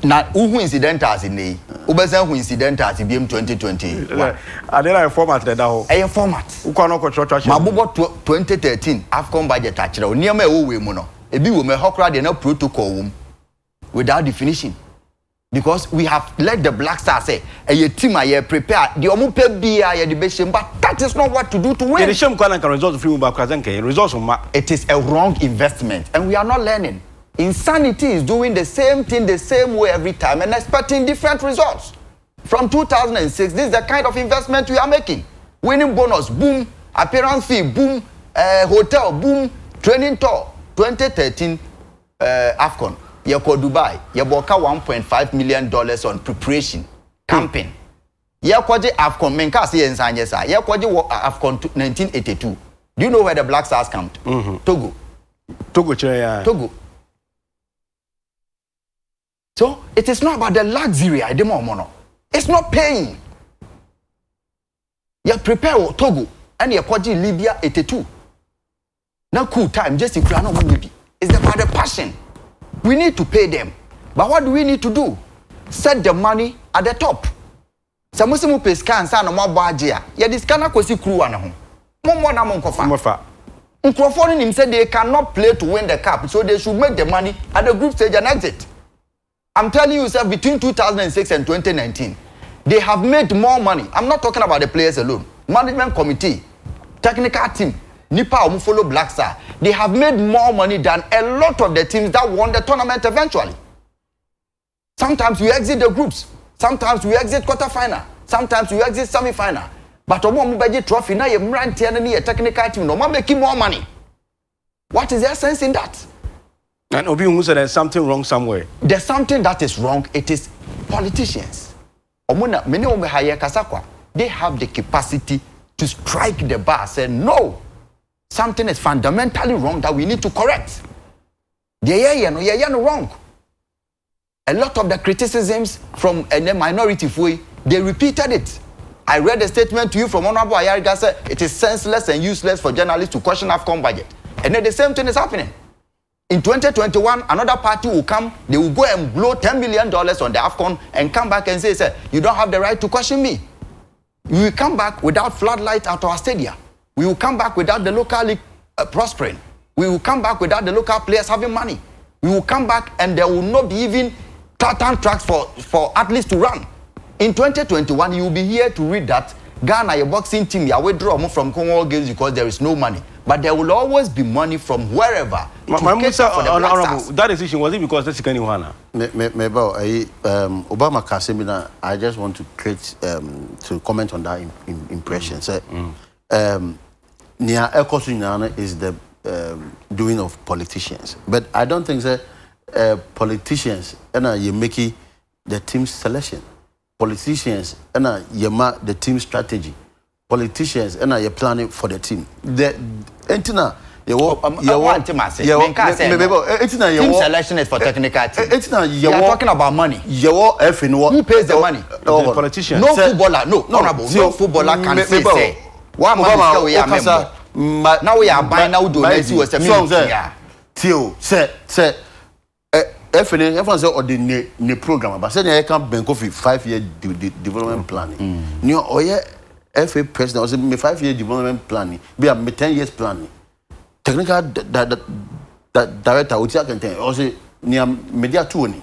na uhu incidentals in Ubesen who incident at BM 2020. Are there a format that now? A format. Ukano control trash. Mabubo 2013 AFCON budget actually. Near me mono. A bit with me hokra de no protocol without definition. Because we have let the Black Stars say, a team I prepare the omupe bia ya debation, but that is not what to do to win. The shame can result free results it is a wrong investment, and we are not learning. Insanity is doing the same thing the same way every time and expecting different results. From 2006, this is the kind of investment we are making. Winning bonus, boom. Appearance fee, boom. Hotel, boom. Training tour, 2013 AFCON. You go Dubai, you boka $1.5 million on preparation, camping. You go AFCON, menka say ensanye sa. You go AFCON 1982. Do you know where the Black Stars camped? Togo. Togo. So it is not about the luxury. It's not paying. You prepare Togo and you go Libya 82. Now cool time, just if you are not maybe. It's about the passion. We need to pay them. But what do we need to do? Set the money at the top. Samusimu pay scan sa no mo bagia. Ya diskana kwesi crew ana ho. Mo na mo nkofa. Mofa. Nkrofo nim say they cannot play to win the cup, so they should make the money at the group stage and exit. I'm telling you, sir, between 2006 and 2019, they have made more money. I'm not talking about the players alone. Management committee, technical team, Nipa who follow Black Star, they have made more money than a lot of the teams that won the tournament eventually. Sometimes we exit the groups. Sometimes we exit quarterfinal. Sometimes we exit semi-final. But Omo Mubaji trophy now you run a technical team. No man making more money. What is their sense in that? And Obi said there's something wrong somewhere. There's something that is wrong. It is politicians. Omuna many Omehaya Kasakwa. They have the capacity to strike the bar. Say no. Something is fundamentally wrong that we need to correct. They're wrong. A lot of the criticisms from a minority, they repeated it. I read a statement to you from Honorable Ayariga said it is senseless and useless for journalists to question AFCON budget. And then the same thing is happening. In 2021, another party will come, they will go and blow $10 million on the AFCON and come back and say, you don't have the right to question me. We will come back without floodlights at our stadium. We will come back without the local league prospering. We will come back without the local players having money. We will come back and there will not be even tartan tracks for athletes to run. In 2021, you will be here to read that Ghana, your boxing team, you withdraw from Congo Games because there is no money. But there will always be money from wherever. That decision, was it because that's Ghana? Obama Kasemina, I just want to create, to comment on that impression. Nia Ekosunyana is the doing of politicians. But I don't think that politicians, you make the team selection. Politicians, you make the team strategy. Politicians, you're planning for the team. The Entina, team selection is for technical team. You are talking about money. Who pays the money? The politicians. No footballer, no footballer can say. One man we are member. Now we are buying now donate to us. Tio, say, everyone say or the program, but say they can bank off 5-year development planning. New FA president was me 5-year development planning. Be a 10 years planning. Technical director which I can tell. Also near media Tony.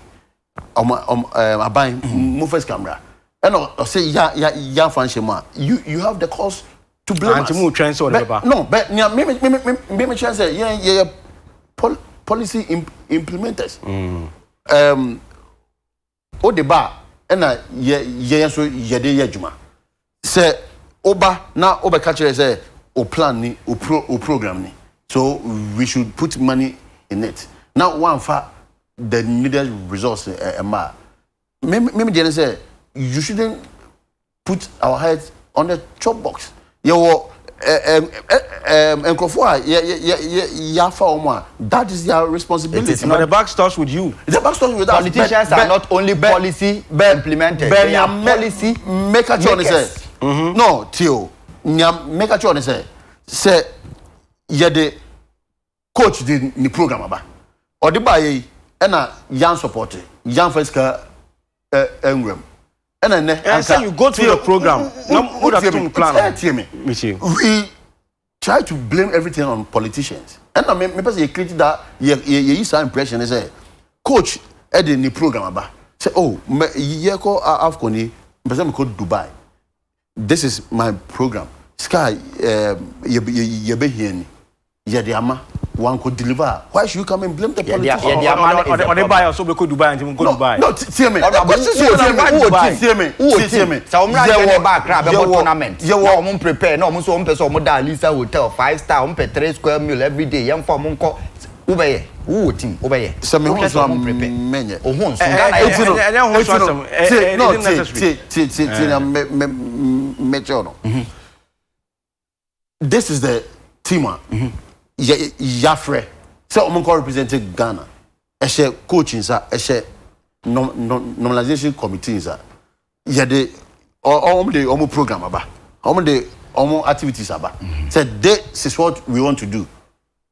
Buying movers camera. And I say ya fanshima. You have the cost to blame us. No, but me chance say policy implementers. O de ba na so yede yadwuma. Say Oba now Oba catcher say o plan ni o program ni. So we should put money in it. Now one for the needed resource me say you shouldn't put our heads on the chop box. That is their responsibility. It's not the back starts with you. The back starts with us. Politicians are not only policy implementers. They are policy makers. No, Theo. Make a choice. Say, the coach did the program about. Or the buy and a young supporter, young Feska Engram. And then say you go through the program. No, would have plan. We try to blame everything on politicians. And I mean, because you created that, you use that impression. Is a coach at the program about say, oh, you go Afconi, but I'm called Dubai. This is my program. Sky, you be here. Yadiama, one could deliver. Why should you come and blame the politicians? Or they buy also because Dubai and go Dubai. No, see me. See me. So I'm right back grab a tournament. You won't prepare. No, almost one person would Lisa hotel 5-star, 3 square meal every day. Young for Monco. Obey. Who team obey. Some prepare. Many. Oh, this is the team. Yafre, so I'm representing Ghana. Eshe coaching sa, eshe normalization committee sa. Yade omo program aba, omo activities aba. So this is what we want to do.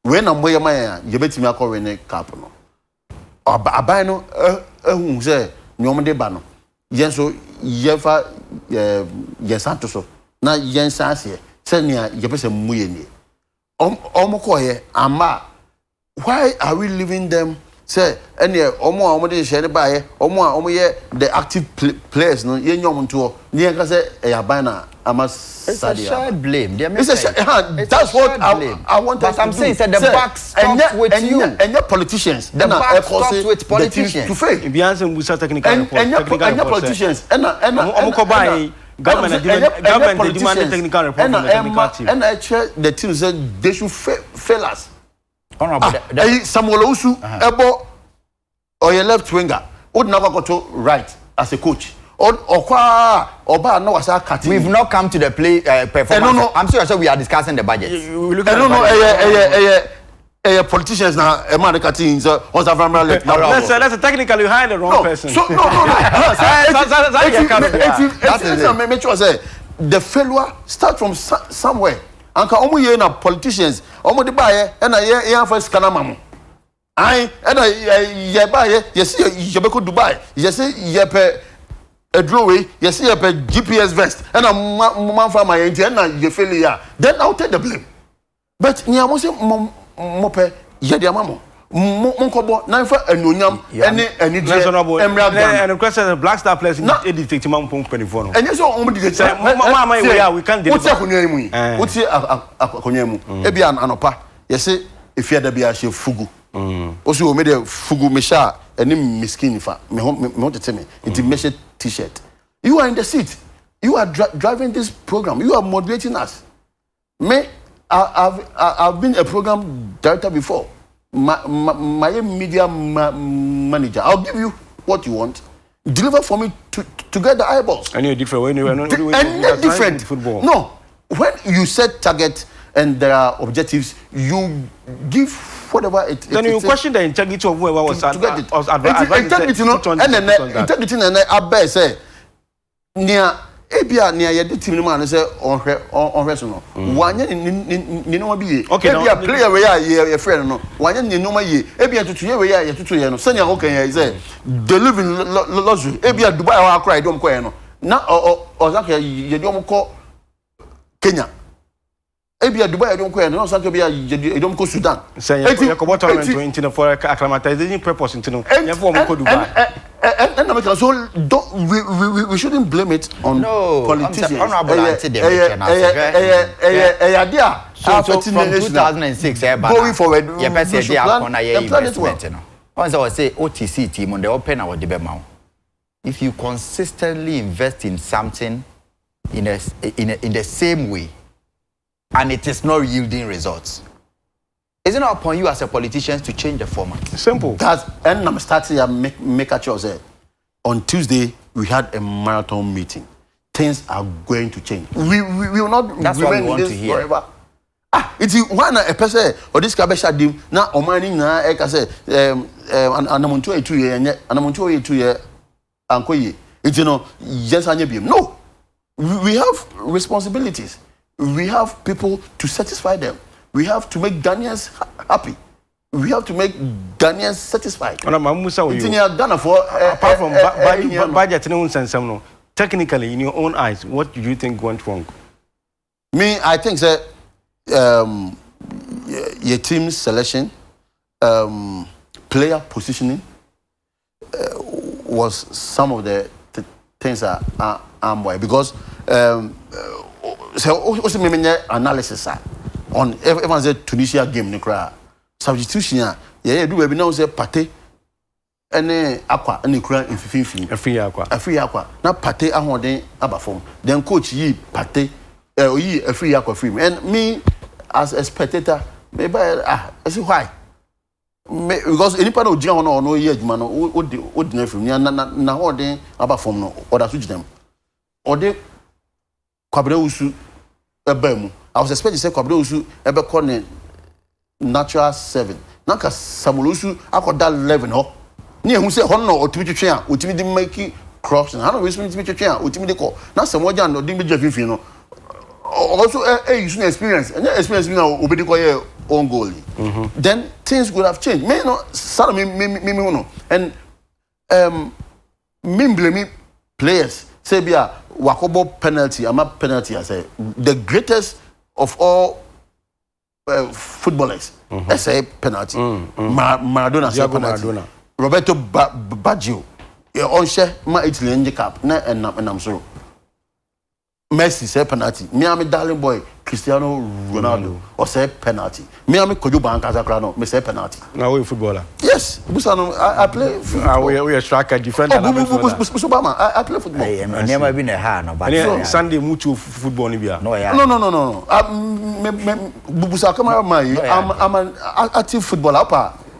When I'm where my yebeti me akọ rene cap no. Aba no ehun se nyom de ba no. Yen so yefa yesanto so. Na yen sanse se nia yebese muye ni. Ama, why are we leaving them? Say, any omo de share by omo the active players no ye nyom to near say Yabana it's a shared blame. It's a that's what I want but I'm saying that the back stops with you and your politicians. The back stops with politicians. To fail. Beyonce Musa technical report. And your politicians. And government demanded technical report from the technical team. And I chair the team said they should fail us. Honorable, Samuel Osu, Ebo, or your left winger, would never go to right as a coach. Oba no was cutting. We've not come to the play performance. No. I'm sure we are discussing the budget. Politicians now, a man cutting so what's a family. That's a technically behind the wrong person. So no. Make sure say the failure start from somewhere. Anka omo ye na politicians, omo de baye e na ye for scanner mamu. Ai e na ye baye, ye see ye be ko Dubai. Ye see ye pe edroway, ye see ye pe GPS vest. E na man fa my enti e na ye failure. Then I'll take the blame. But ni amo se mo pe ye de amamo. Mo nkobo na fa anonyam eni de emra and the question the Black Star players edit man pon 24 no. Enye so omo de say we can deliver. What's akonwa mu? What's akonwa mu? E bia anopa ye say efia da bia she fugu. Oso o me de fugu me sha eni miskin fa. Me ho tete me. It measure t-shirt. You are in the seat. You are driving this program. You are moderating us. Me I've been a program director before. My media manager. I'll give you what you want. Deliver for me to get the eyeballs. And you're different when you're different football. No, when you set target and there are objectives, you give whatever it. Then you question the integrity of whoever was integrity. Integrity. And I bet say near. Ebia near your team man say on no. Wanye ni no bi. Ebia player we your friend no. Wanye ni no ma ye. Ebia tutu ye we ye tutu ye no. Sanya ho kan ye say they live in luxury. Ebia Dubai wa cry dom ko ye no. Na o zaka ye dom ko Kenya. Ebia Dubai dom ko ye no. Zaka bia dom ko Sudan. Say ye ko tournament 20 for acclimatization purpose into no. Ye for mo ko Dubai. And so we shouldn't blame it on politicians. So from 2006, going forward, once I say OTC team on the open our debate. If you consistently invest in something in the same way, and it is not yielding results, isn't it upon you as a politician to change the format? Simple. And I'm starting to make a choice. On Tuesday, we had a marathon meeting. Things are going to change. We will not That's remain what we want this to hear. Forever. It's one a person or this kabesha dim na omani na e ka say anamuntu e 2 year anye anamuntu e 2 year ankoye. It's yes anye biem. No. We have responsibilities. We have people to satisfy them. We have to make Ghanaians happy. We have to make Ghanaians satisfied. Musa, Ghana for apart from budget, no sense. technically, in your own eyes, what do you think went wrong? Me, I think that your team selection, player positioning was some of the things that I'm why because so also me analysis on everyone said Tunisia game no cry substitution yeah do we now say Pate ene akwa ene kura mfifimfini afri akwa na Pate ahoden abafom then coach yi Pate yi afri akwa free and me as a spectator maybe I say why because any part of Jia no ye adwuma no o di na free na hoden abafom no order to them ode Kwabena Usu ebemu I was expecting say Kwabena Usu ebe call natural 7 nanka Samuel Usu akoda 11 ho ni ehun say ho no otimi twetwe a otimi di make cross na no we so otimi twetwe a otimi de call na Samuel Jan no di meja fifi no also use experience and experience now obedi call your own goal then things could have changed me no sad me no and me blame players say bia wakobo penalty ama penalty I say the greatest of all footballers say penalty Maradona say penalty Roberto Baggio on share ma Italy nje cap na enam so Messi say penalty me am darling boy Cristiano Ronaldo or say penalty me am Kojo Banka Zakra no me say penalty now we footballer yes Busano I play we are striker defender I play football I never been a ha no but Sunday mutu football ni bia no Bubusa come I'm an active footballer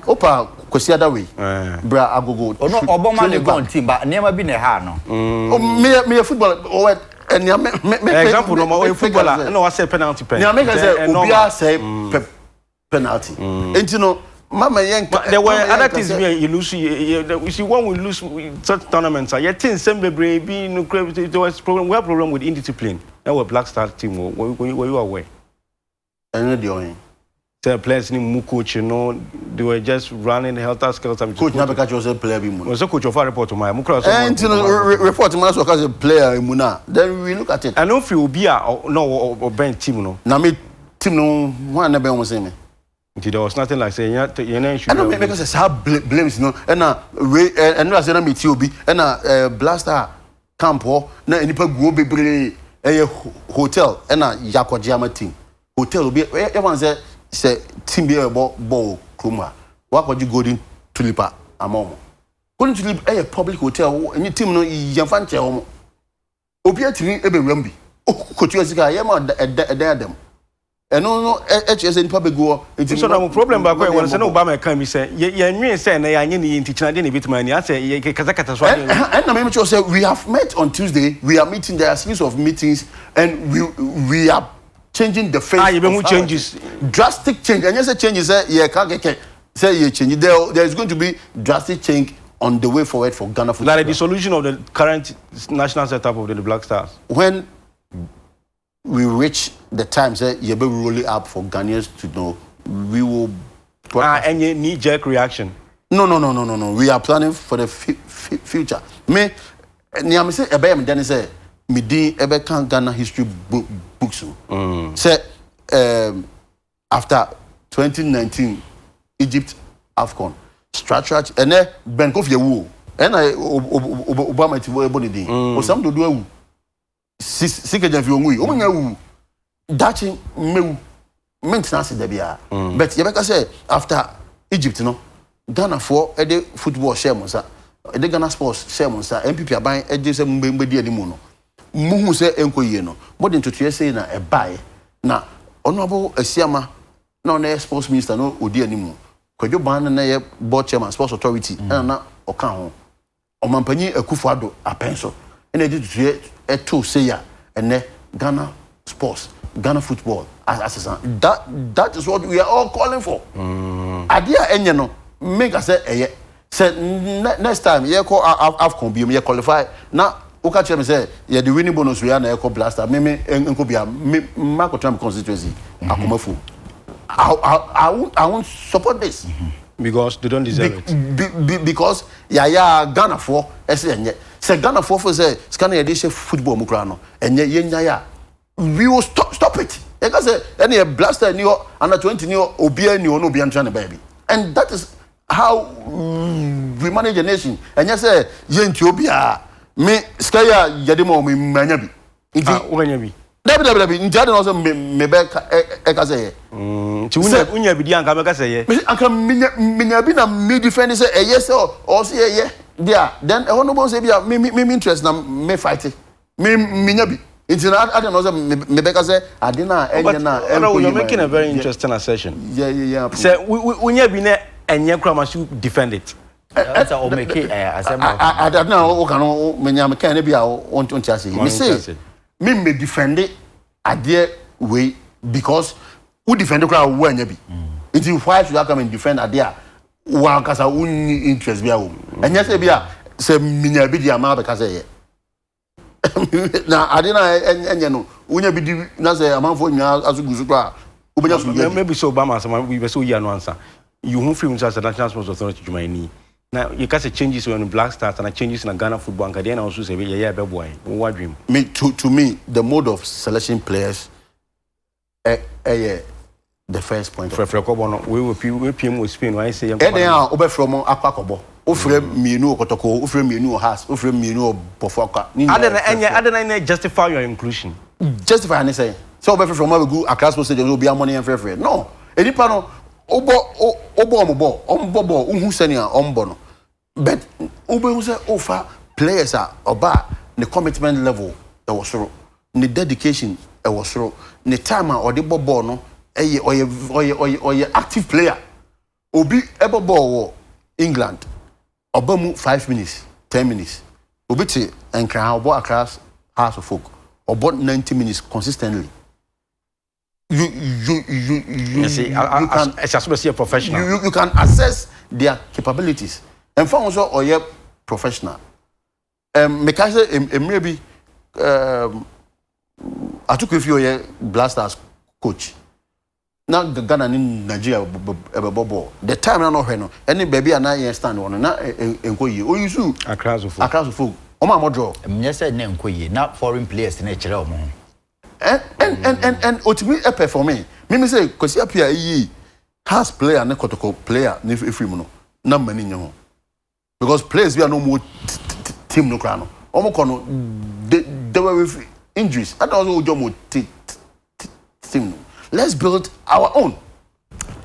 opa kwesi other way bra agogo no oboma le go team but never been a ha no me footballer and example no footballer no I say penalty you make say obia say penalty and you know mama there were other things where you lose you see when we lose such tournaments you think some baby no there was problem with indiscipline that was Black Stars team were you aware and the the players ni mu coach no they were just running helter skelter coach na beka chose player bi mu was coach of a report my mu cross and report man so cause player mu na then we look at it I don't feel obi a no or bench team no na me team no one na be won say me there was nothing like saying you know should I don't make us have blames no and na we and na say na me ti obi and na blaster camp ho na enipa guo bebre hotel and na yakojiama team hotel obi everyone say team be ball kroma wakoji golden tulipa amomo golden tulip public hotel any team no yemfa nche homo obi atimi ebewram bi kotu asika yema dem no HS any public go so no problem ba ko won say no Obama kan mi say ye nwen say na ya nye ni ntichina de ne bitima ni say ye kazakata so and na me say we have met on Tuesday we are meeting there are series of meetings and we are changing the face you changes drastic change and yes changes say you change there is going to be drastic change on the way forward for Ghana football like the solution of the current national setup of the Black Stars when we reach the time say you be rolling up for Ghanaians to know we will any knee-jerk reaction no we are planning for the future me niam say ebe me then say me din ebe kan Ghana history books say after 2019 Egypt AFCON structure and Ben Kofi ewu and Obama ti wo eboni din o sam do ewu sike jan fi onwu o nya ewu dachi mewu maintenance de bia but you better say after Egypt no Ghana for e football share monsa e Ghana sports share monsa MPP aban e je se mbedi ani mu no muhu se enkoyie no modern to say na e buy na honorable Asiama na on sports minister no odi animu kwadwo ban na ye board chairman sports authority na oka ho omampanyi Akufo-Addo apenso na edi to to say ya ene Ghana sports Ghana football as that is what we are all calling for idea enye no make us say next time ye call AFCON bi me qualify na Oka tell me say yeah the winning bonus we are na Eco Blaster me enko bia me Makotram constituency akomafu I won't support this because they don't deserve it because Ghana for say Say Ghana for say scan edition football mukrano and yenya we will stop it. Because any blaster new under 20 new obia new no be trying baby. And that is how we manage a nation. And yes, Yentobia me skaya yadimo me manyabi. Wanyabi. Dabi njade no so me be eka say ti unya bi di anka me ka say anka minya bi na me defend say yes or say yeah there then e hono bon say bia me interest na me fight me minya bi inti na ade no say me be ka say ade na enye na you're making a very interesting assertion. Yeah say unya bi na enye kra must defend it. That's all make it assembly. I don't know o kan menya me kan na bia o nti ase me say me defend it ade way because who defend the crowd wo anya bi it why should I come and defend ade a wa kasa unni interest bia wo anya say bia say minya bi dia ma be kasa ye na ade na anya no unya bi di na say amanfo nya asugusu kra obenya so ye maybe so Obama some we be so year no answer you who film as a national sports authority jumani now you can say changes when Black Stars and changes in Ghana football and then also say yeah be boy what dream me to me the mode of selection players the first point for we PM with Spain why say then obe from akwakobo o frem mienu okotoko o frem mienu has o frem mienu bofoka adena justify your inclusion justify and say so obe from we go across postage no be money and free no enipa no obo unhu senior ombo no but obo hu say ofa players are oba the commitment level e was so the dedication e was so the time or the ball no oye active player obi ebo ball wo England obamu 5 minutes 10 minutes obi te enkran obo across House of Folk obo 90 minutes consistently. You see, as a professional. You can assess their capabilities. And for also or yeah professional. Because maybe I took a few year Blasters coach. Now Ghana in Nigeria the time I know no any baby and I stand on na enkoyi o yusu across of o ma modro me say na enkoyi na foreign players na kire omo and ultimately performing me say kwesi apia yi has player na kotoko player na efrim no na mani nyo because players we are no more team no kra no omo kono they were with injuries and also ojo team. Let's build our own.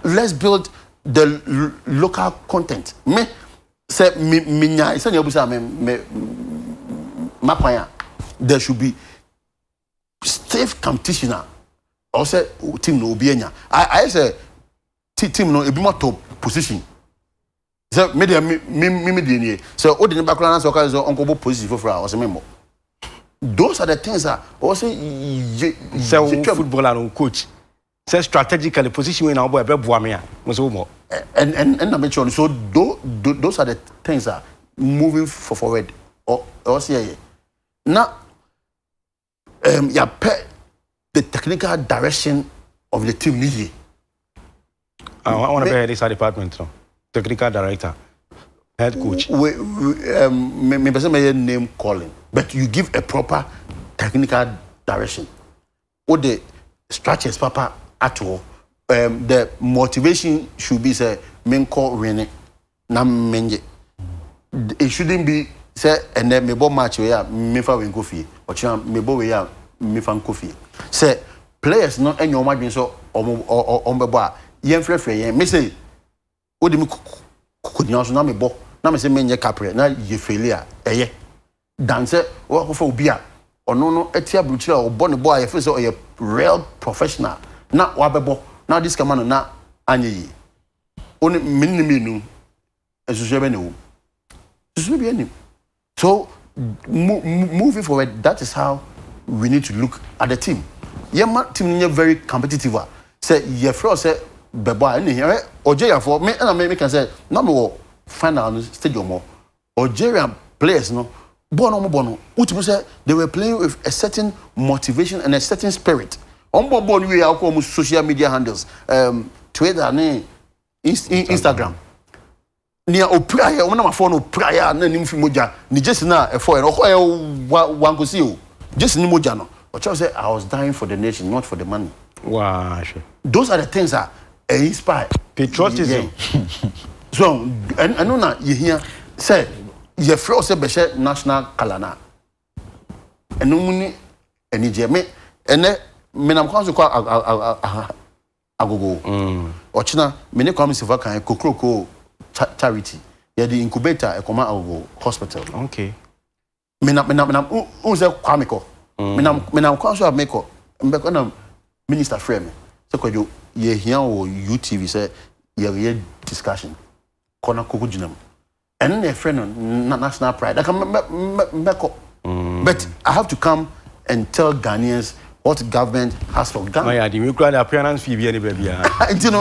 Let's build the local content. Me say minya isa nyabusa me mapaya there should be stiff competition or say team no obienya I say team no ebi top position so me dey nie so o dey back na so ka so onko bo position for o say member those are the things that also say footballer and coach say strategically position we na boy be boa me a mo so mo and I mention so those are the things that moving forward or say now yeah the technical direction of the team need I want to be this department no technical director head coach me person my name calling but you give a proper technical direction or the structures papa at all the motivation should be say men call winning na menje it shouldn't be say and then me bo match we ya me fa we go fie or me bo we ya me fa go fie say players no enyo madwen so ombebo a yen frefre yen me say odi me kodnya so na me bo na me say menye capre na ye failure eye dan say wo ko fa obi a ono no etia bruchira obo ne bo a ye fe say o ye real professional na wa bebo na this man na anye yi oni miniminu esusu be ne wo esusu be ani so moving forward that is how we need to look at the team. Yeah, team is very competitive. Say yeah, for say bebo any here Algeria for me and I can say no me final stadium more Algerian players no bono ultimately say they were playing with a certain motivation and a certain spirit. On board we are social media handles Twitter and Instagram. Nia Opraya, one of my phone Opraya, name from Moja, ni just now a foreign or one go see you. Just in Mojano. But I said I was dying for the nation, not for the money. Wow. Those are the things that inspire patriotism. So, I know now you hear say you feel say be national kalana. And no money any jeme and me nam kwanso kwa agogo. Ochina me ne kwam sifa kan kokroko charity. Yeah, the incubator e koma agogo hospital. Okay. Me nam unse kwameko. Me nam kwanso ameko. Mbeko na minister frame. So kwajo ye hia o UTV say ye discussion. Kona koko jinam. And a friend national pride. I can mbeko. But I have to come and tell Ghanaians what government has for Ghana. My idea, we create appearance fee, baby. You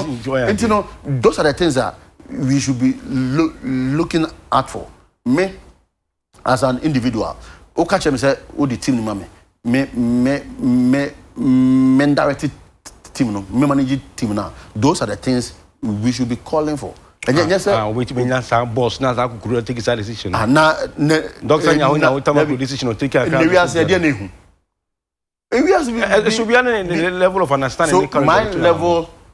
know, those are the things that we should be looking out for. Me, as an individual, o catch me say, o the team ni me directed team no, me manage team now. Those are the things we should be calling for. And yes, wait to be na boss na za ku take a decision. Na doctor nya na take decision take care. We are say dey hu. It should be the level of understanding. So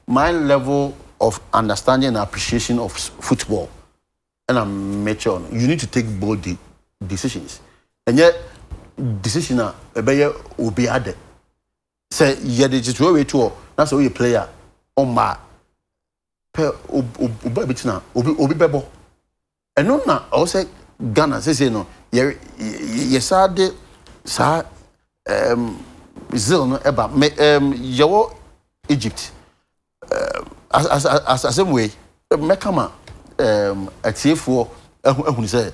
my level of understanding and appreciation of football, and I'm mature. You need to take bold decisions. And yet, decision will be added. Say, yeah, the way to that's how you player on my obi bebo. And no, na also Ghana say no. Yes, sa Brazil no eba yawo Egypt as same way mekama atiefo ehunu say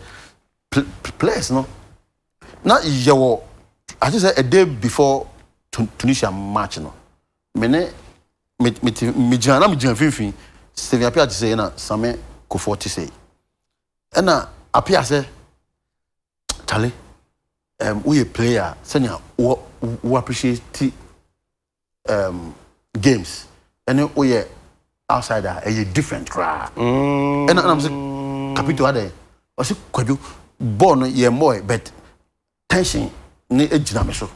players no na yawo I just say a day before Tunisia match no me jana finfin Stephen Apia to say na Same Kofoti say na Apia say Charlie we a player senior who appreciate games and we outsider a different crowd and I'm saying capito ade I say kwaju born ye more but tension ni ejina me so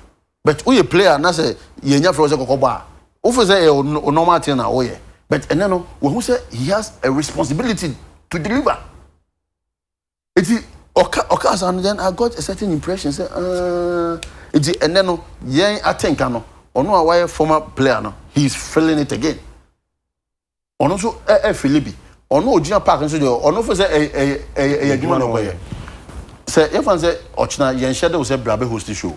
but we a player na say ye nya for say kokoba o for say normal thing na we but and no who say he has a responsibility to deliver it okay, and then I got a certain impression. Say, and then I think I know. Or no, why former player no, he's feeling it again. Or also Philippi. Or no, Gina Park and so or no for say a human away. Say if I say Ochna Yen Shadow say Brabe host the show.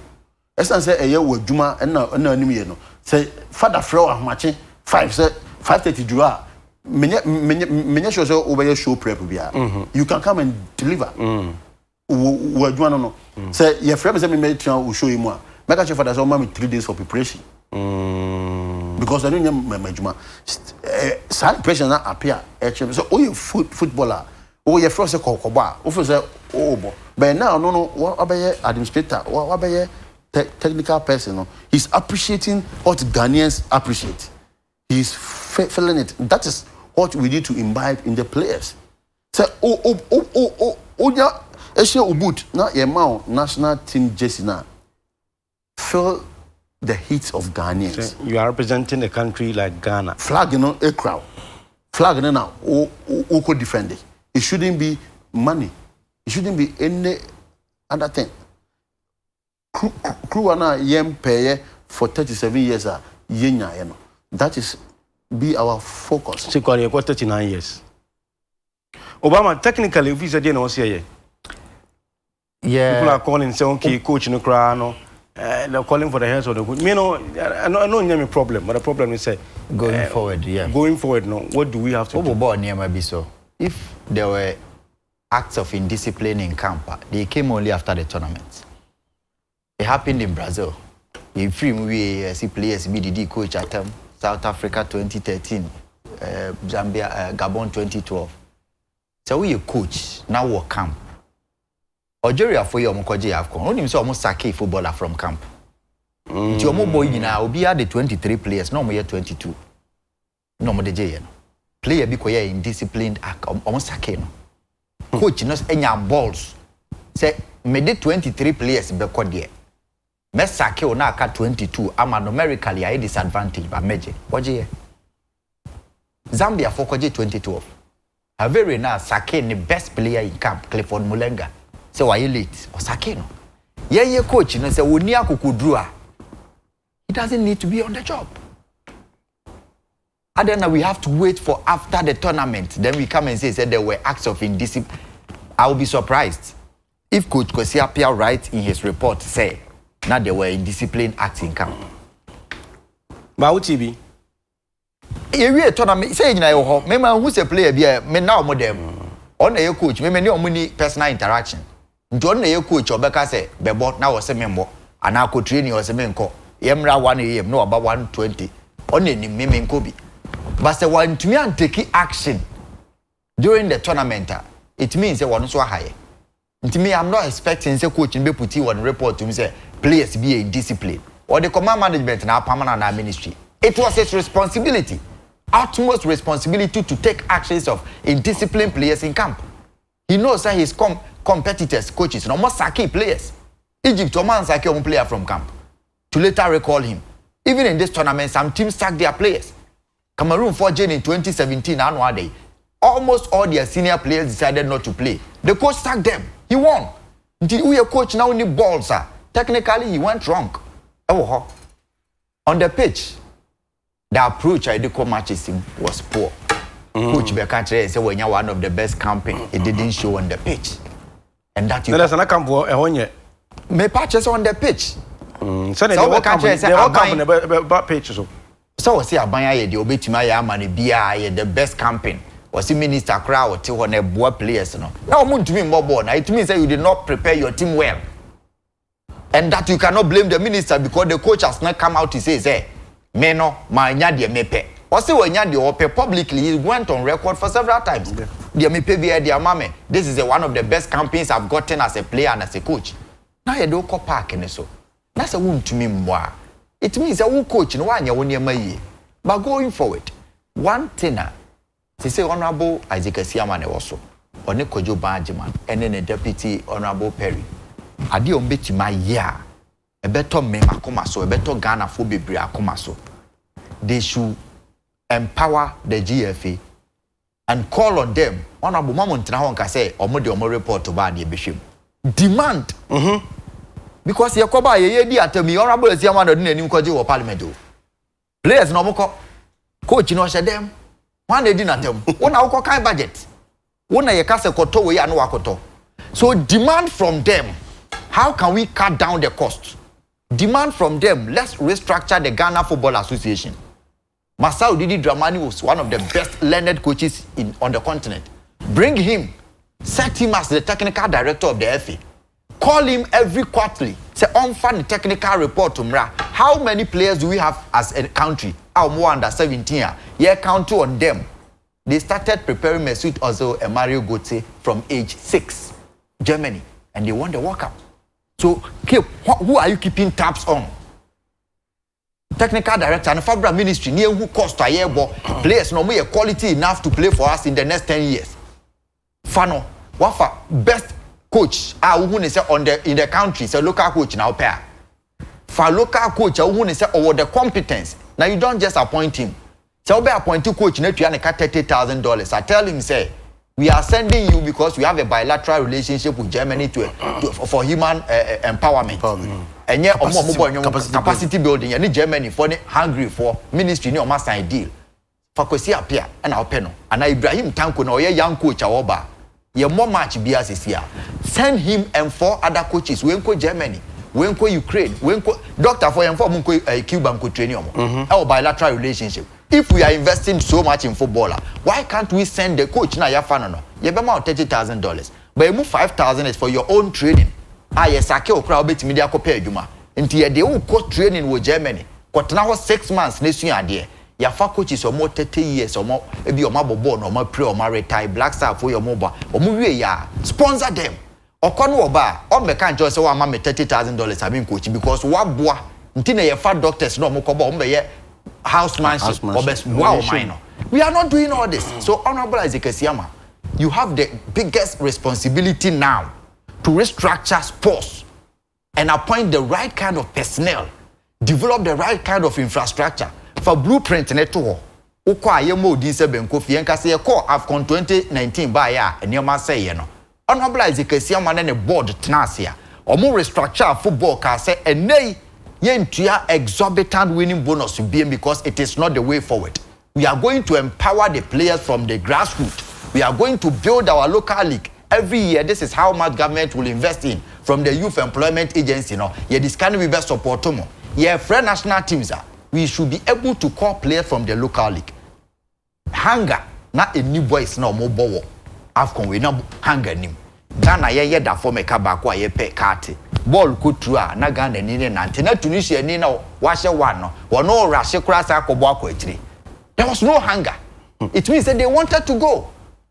As I say a year with Juma and no enemy no. Say Father Flower matching 5:30 Jura. Many shows over your show prep. You can come and deliver. We do no. Say your friend say me make will show you more. Make a for that so me 3 days for preparation. Because I don't my juma. Sad pressure na appear. So you footballer. Your first say kokoba. O say bo. But now no what about administrator? What about technical person no. He's appreciating what Ghanaians appreciate. He's feeling it. That is what we need to imbibe in the players. Say Asia Ubud, not your national team jersey now. Feel the heat of Ghanaians. So you are representing a country like Ghana. Flag, a crowd. Flag, now, who could defend it? It shouldn't be money. It shouldn't be any other thing. Crew na yem pay for 37 years. That is be our focus. So, 39 years. Obama, technically, if he's a dinner, yeah. People are calling saying, okay, coach no cry no. They're calling for the heads of the coach. Me no, I know any problem, but the problem is going forward, yeah. Going forward, no. What do we have to do? So if there were acts of indiscipline in camp, they came only after the tournament. It happened in Brazil. In free we see players BDD coach at South Africa 2013, Zambia, Gabon 2012. So we a coach now work camp. Algeria for you omokoje AFCON. Only so almost sake footballer from camp. Ti omo boy nyina obi had the 23 players, no mo ye 22. No mo de je no. Player bi koye indisciplined almost sake no. coach no enya balls say me de 23 players be ko de me sake o na aka 22 ama numerically I disadvantage ba meje oje Zambia for koje 2012 Havere na sake the best player in camp Clifford Mulenga say why late o sake no ye coach no say woni akokudru a he doesn't need to be on the job. And then we have to wait for after the tournament. Then we come and say there were acts of indiscipline. I will be surprised if Coach Kwesi Appiah writes in his report say now there were indiscipline acts in camp. But what TV? If tournament say who's a player be me now mo dem on a coach me no money personal interaction. Nti a coach obeka say bebo na wo se membo ana ko training wo se menko yemra 1 am no about 120 on any menko bi. But say one to me and take action during the tournament, it means they want so high. To me, I'm not expecting say coach be put one report to me say players be in discipline or the command management now permanent ministry. It was his responsibility, utmost responsibility to take actions of indisciplined players in camp. He knows that his competitors, coaches, no more sacking players. Egypt, Oman sack one player from camp to later recall him. Even in this tournament, some teams sack their players. Cameroon for Jane in 2017 annual day. Almost all their senior players decided not to play. The coach sacked them. He won. Did we a coach now need balls, sir? Technically, he went wrong. On the pitch, the approach I did matches him was poor. Coach Bekatre said when you're one of the best camping, it didn't show on the pitch. And that you there's an camp me patches on the pitch. So they all camp on the pitch. So we see Abanya ye the obetima ya mani bia ye the best campaign. Was the minister crowd till when a boy players no. Now moon to me more born. It means that you did not prepare your team well. And that you cannot blame the minister because the coach has not come out to say me no my nyade mepe. Or say when nyade ope publicly he went on record for several times. The mepe via the mame. This is one of the best campaigns I've gotten as a player and as a coach. Now you do call park and so. That's a wound to me more. It means that we coach no one year. But going forward, one thing they say Honorable Isaac Asiamane also, or Kojo Banjiman, and then a Deputy Honorable Perry. Adi ombeti my year. A better mema komaso, a better Ghana for bibria komaso. They should empower the GFA and call on them. Honorable Mamon Tinahonka say, or more report to Badi Bishop. Demand. Because Yakoba ye di atemi Honorable Asiamane do nanim kwaje wo parliament o. Players no moko coach no hye dem. One dey na tem. Wona wo kan budget. Wona ye ka se koto we ya no wakoto. So demand from them. How can we cut down the cost? Demand from them. Let's restructure the Ghana Football Association. Masao Didi Dramani was one of the best learned coaches on the continent. Bring him. Set him as the technical director of the FA. Call him every quarterly. Say, on the technical report to Mra. How many players do we have as a country? Our more under 17. Yeah, count on them. They started preparing Mesut Ozil and Mario Götze from age 6, Germany, and they won the World Cup. So, who are you keeping tabs on? Technical director and Fabra Ministry near who cost a year, but players no more quality enough to play for us in the next 10 years. Fano, Wafa, best coach who is in the country, say local coach now pair. For local coach who is over the competence. Now you don't just appoint him. So be appointed coach net you $30,000. I tell him say we are sending you because we have a bilateral relationship with Germany for human empowerment. And yet capacity building and Germany for the hungry for ministry no must sign deal. For Kwesi Appiah and our panel. And Ibrahim Tanko no young coach awoba. Ye more match bias is here. Send him and 4 other coaches. We go Germany, we go Ukraine, we go doctor for him for Cuban co training. Our bilateral relationship. If we are investing so much in footballer, why can't we send the coach na ya fanano? You be more $30,000. But you move 5,000 is for your own training. Yes, I can't crowd bit media compare Juma. Until they will go training with Germany. But now 6 months next year idea. Your coaches or more 30 years or more, maybe your mobile born or more pre or more retire, black star for your mobile, or movie ya sponsor them. Or Conwo bar, or me can't just say I'm $30,000 I've been coaching because what boy, until your fat doctors no more cover on housemanship or best wow minor. We are not doing all this. So Honorable Isaac Asiamane, you have the biggest responsibility now to restructure sports and appoint the right kind of personnel, develop the right kind of infrastructure for blueprint neto. Ukwa ye mo din se benko fie nka se ye call AFCON 2019 ba ya enema say ye no. Honorable Ezekiel Amane ne board tenasia. Omo restructure football ka say enei ye ntua exorbitant winning bonus to because it is not the way forward. We are going to empower the players from the grassroots. We are going to build our local league. Every year, this is how much government will invest in from the Youth Employment Agency. This can be best support. For national teams, we should be able to call players from the local league. Hunger, not a new boys no more bow. AFCON we no hunger nim. Ghana ye da for me kabakwa ye pe kate. Ball kutua na Ghana ni nante na Tunisia ni na washe one no. Wono rashe krasa akobo akwetri. There was no hunger. It means that they wanted to go.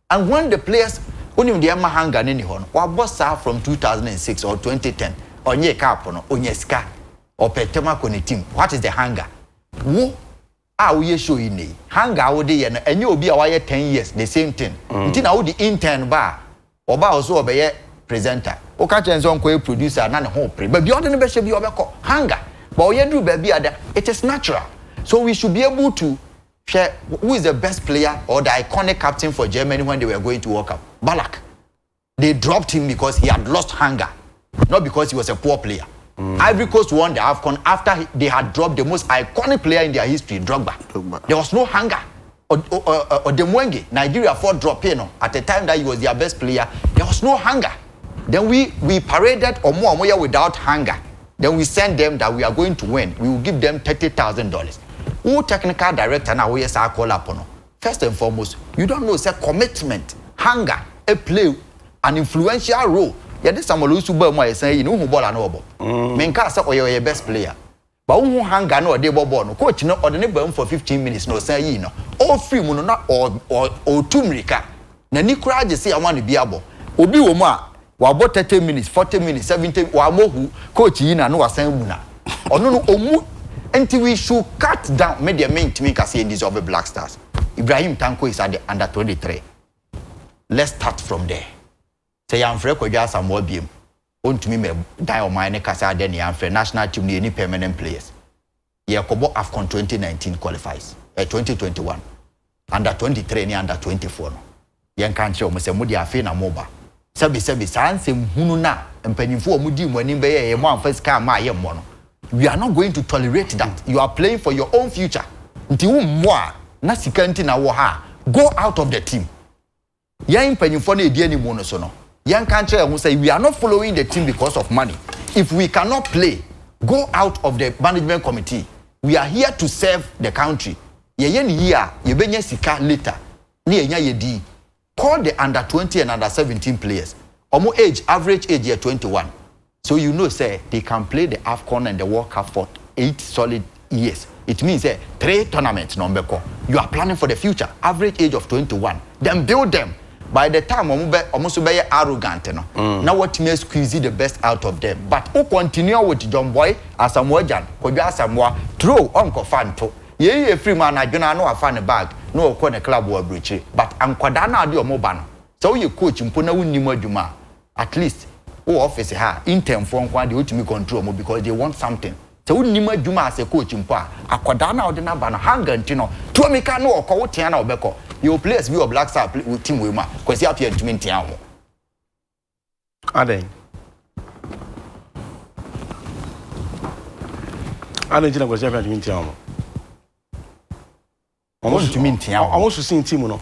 And when the players only the hunger ni hono, wa bossa from 2006 or 2010 onye cap no onyeska or petema koni team. What is the hunger? Wo we show in hunger wo dey na enye obi a waye 10 years the same thing. Nti na wo di intern ba oba also obeye presenter. O ka chen so nko producer na ne ho pre. But bi odene be hye bi obekọ hunger. But oye do ba bi ada it is natural. So we should be able to share who is the best player or the iconic captain for Germany when they were going to World Cup. Ballack. They dropped him because he had lost hunger, not because he was a poor player. Ivory Coast won the AFCON after they had dropped the most iconic player in their history, Drogba. There was no hunger. Or Demwenge, Nigeria fought drop at the time that he was their best player. There was no hunger. Then we paraded Omoya without hunger. Then we sent them that we are going to win. We will give them $30,000. Who technical director now we say call upon? First and foremost, you don't know say commitment, hunger, a play an influential role. Yeah, this some lose super more say you know who ball and over. Menka say your best player. But who hunger no dey ball no coach no or the neighbor for 15 minutes no say you know. All free mo no or 2 mirika. Na ni kura je say I want to be abo. Obi wo mo a wa ball 30 minutes, 40 minutes, 70 wa mo hu coach yi na no wasan mu na. Ono no omu until we should cut down media main to make us say these of the Black Stars. Ibrahim Tanko is at the under 23. Let's start from there. Say I'm free kwa some more beam. Want to me die on my kasa then I'm free national team any permanent players. Yeah, Kobo AFCON 2019 qualifies. 2021. Under 23 ni under 24 no. Yen kan che o mo se mo dia fe na moba. Sebi sansem hunu na mpanyimfo o mo di mo ani be ye mo amfa ska ma ye mo no. We are not going to tolerate that. You are playing for your own future. Nti wo mo a na sika nti na wo ha. Go out of the team. Yan mpanyimfo na edi ani mo no so no. Yan kan che who say we are not following the team because of money. If we cannot play, go out of the management committee. We are here to serve the country. Ye ni here, ye benya sika later. Ni enya ye di. Call the under 20 and under 17 players. Omo age, average age here 21. So you know, say they can play the AFCON and the World Cup for 8 solid years. It means 3 tournaments number. You are planning for the future. Average age of 21. Then build them. By the time almost be arrogant, now what may squeeze the best out of them. But who continue with John Boy as a Mojan, Koya Samoa, throw Uncle Fanto. Ye free man, I do not know a fan bag, no corner club or breach. But Ankwadana do mobile. So you coach Mpuna Unimo Juma. At least who office ha intern from the ultimate control because they want something. So Unimo Juma as a coach Mpa, Akwadana or the Nabana Hanga and Tino, Tuamika no or Kotiana or Beko. Your players be a Black Star with Team Wima, because you have here to maintain. Aden. Aden was ever to maintain. Almost to maintain. Almost to see team, no.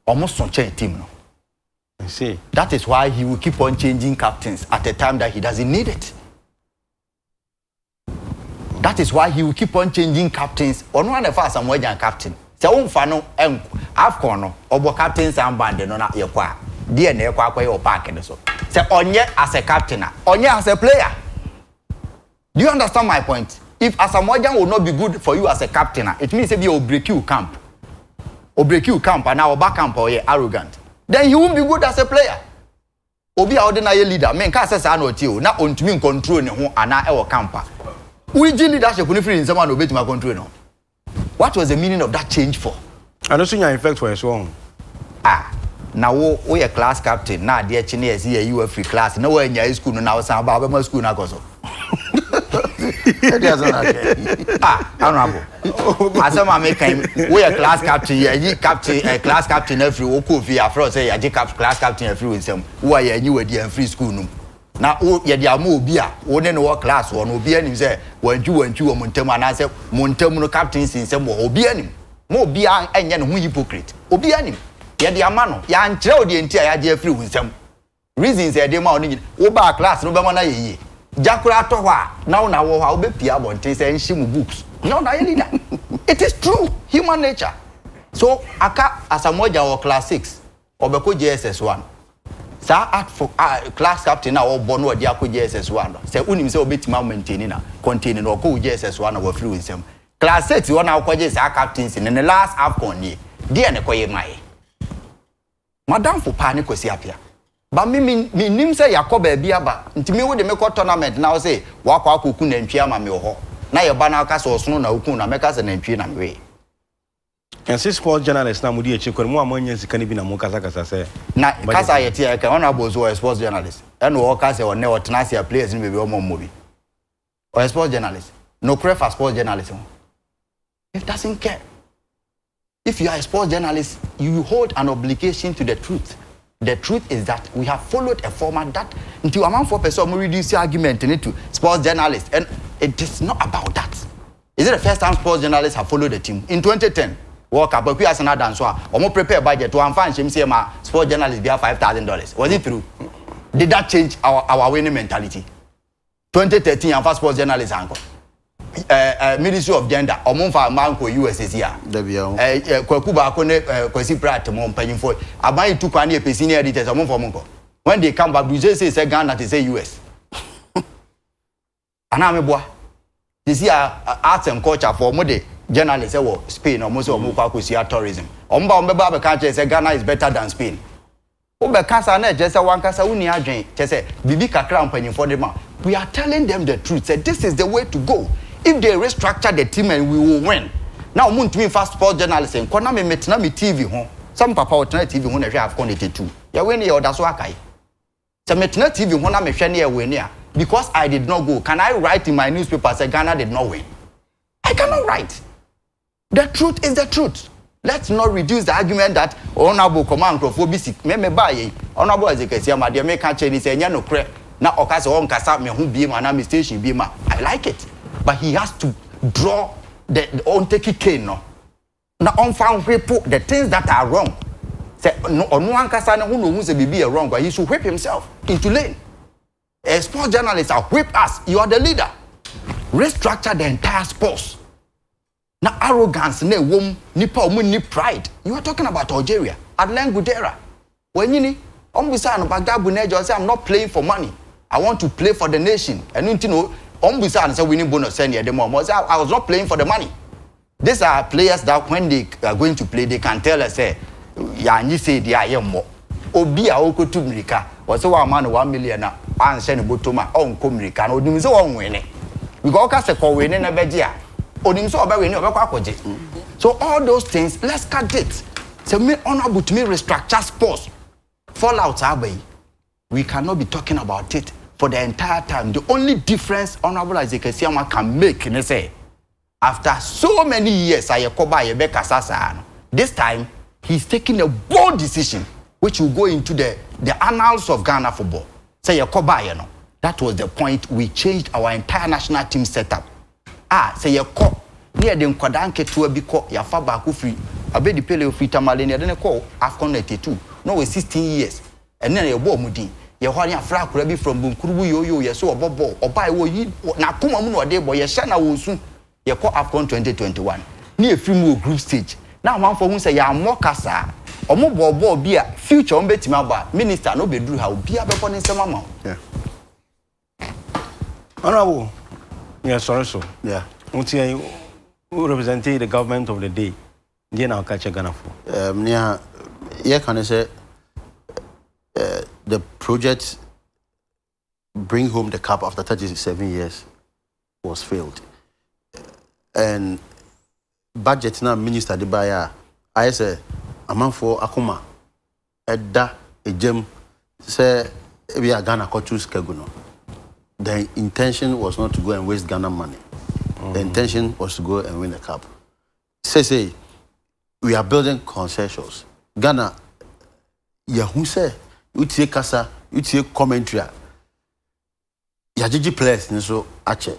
Almost on change team, no. I see. That is why he will keep on changing captains at a time that he doesn't need it. That is why he will keep on changing captains. On one of us, I'm wearing captain. Se wonfa no AFCON no obo captain samband no na yekwa die na yekwa akwa your park ne so se onye as a captain onye as a player. Do you understand my point? If Asamoah will not be good for you as a captain, it means if you break you camp and now back camp or you arrogant, then he won't be good as a player. Obi a ordinary leader men ka say na otio na ontumi control ne ho ana e wo campa. We leadership no free in someone obey to control no. What was the meaning of that change for? And also your effect for his own. na wo ye class captain na ade echi na yesi ye you free class na wo anya school no na wo san ba ma school na koso honorable asema me kan we a class captain ye captain class captain every wo ko fi afro say ye class captain every nsem wo ye anyi wadi an free school no na wo ye dia ma obi a wo ne no class wo no obi anim say wanju wo montem ana say montem no captain sinsem wo obi anim mo obi a enye no hu hypocrite obi anim ye dia ma no ya nkyere odi enti a ya je free nsem reasons ye dey ma oni wo ba class no be ma na ye Jakura tohwa now na wo ha obepia bonten say nhim books no na leader it is true human nature so aka asamoja wo class 6 obeko JSS 1 sa act for class captain na wo bo no odi akọ JSS 1 say unim say obetima maintain na contain no ko JSS 1 na wo free nsem class 6 wo na akọ JSS captaincy in the last AFCON ni dia ne koye mai madam for pa ne kwesi apia ba mi nim say yakoba bia ba ntimi wo de me ko tournament na wo say wa kwa akoku na ntwi ama me ho na ye ba na aka so osono na oku na me ka se na ntwi na me we and say sports journalist na mudi eche kwere mu amanya sika ni bi na mu kasa say na kasa ye tie ka ona bozo o sports journalist e no wo ka se one o tenasia players ni be o mo bi o sports journalist no crave for sports journalism if doesn't care if you are a sports journalist you hold an obligation to the truth. The truth is that we have followed a format that until a man for person we reduce argument into sports journalists, and it is not about that. Is it the first time sports journalists have followed the team? In 2010, World Cup, but we as another dance, or more prepare budget to find him sports journalists be $5,000. Was it true? Did that change our winning mentality? 2013, and first sports journalists uncle. Ministry of Gender omonfa manko USS here kwakuba akone kwasi prat mo mpanyin for aban tu kwane epesi ni editors omonfa monko when they come back we say Ghana to say US ana meboa this here arts and culture for mo de journalists e wo Spain o mo say o mo kwa kosia tourism omba ombeba be ka say Ghana is better than Spain o be kasa na je say wan kasa uni adwen che say bibi kakra mpanyin for them we are telling them the truth say this is the way to go. If they restructure the team and we will win. Now, I'm to fast sports journalists and Kona me metna me TV home. Some papa alternate TV home have gone 82. Ya win here that's what I. So metna TV home na me share near win here because I did not go. Can I write in my newspaper say Ghana did not win? I cannot write. The truth is the truth. Let's not reduce the argument that honorable command of OBC. Me buy honorable as you can see, my dear, make can't change say no cre. Now okase on kasa me who be my name station be ma. I like it. But he has to draw the on take cane no. Now on found people the things that are wrong. Say no one kasa who no say be wrong, but he should whip himself into lane. A sports journalist are whip us. You are the leader. Restructure the entire sports. Now arrogance ne wom nipa ni pride. You are talking about Algeria. Adlan Gudera. When you ni ombusa no bagdabu nejo say I'm not playing for money. I want to play for the nation. And you know Ombusa and say winning bonus send you the more. I was not playing for the money. These are players that when they are going to play, they can tell us, say, yeah, and you say they are more. Obi a oko to America. Was so one man 1 million and send a botoma on Comerica. Or do so on winning. We go cast a call winning a bedia. Or so about winning. So all those things, let's cut it. So me honorable to me restructure sports. Fallout Abbey. We cannot be talking about it for the entire time. The only difference Honorable Ezekiel can make, you say, after so many years, this time he's taking a bold decision, which will go into the annals of Ghana football. Say, that was the point we changed our entire national team setup. Say, near the Nkodanke to a biko, ya fabaku free, a baby pele free tamalene, then a call AFCON 92. No, we're 16 years, and then a war mudi. Ye hwani afra kura bi from Bunkuru yo ye so obobo obai wo yi na kuma mu no de boy ye hye na wo su ye ko AFCON 2021 ni efiri mu group stage na amanfo hu say ya mokasa omo bobo bi a future on betima ba minister no be duru ha obi abeko ne nsema ma yeah honorable yeah sorry so yeah unti who represented the government of the day dey na ka che Ghana for near ye can say the project bring home the cup after 37 years was failed. And budget now minister de baya I say a man for akuma Edda ejem say we are Ghana choose Keguno. The intention was not to go and waste Ghana money. The intention was to go and win the cup. Say we are building consensus. Ghana Yahuse, you take kasa, you take commentary. Yajiji players so ache.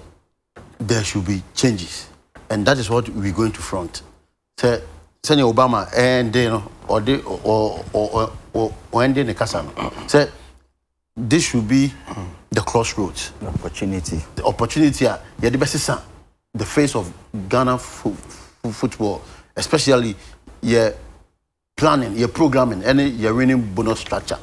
There should be changes. And that is what we're going to front. Say Senator Obama and or ending the kasa. Say this should be the crossroads. Opportunity. The opportunity are the best the face of Ghana football, especially your planning, your programming, and your winning bonus structure.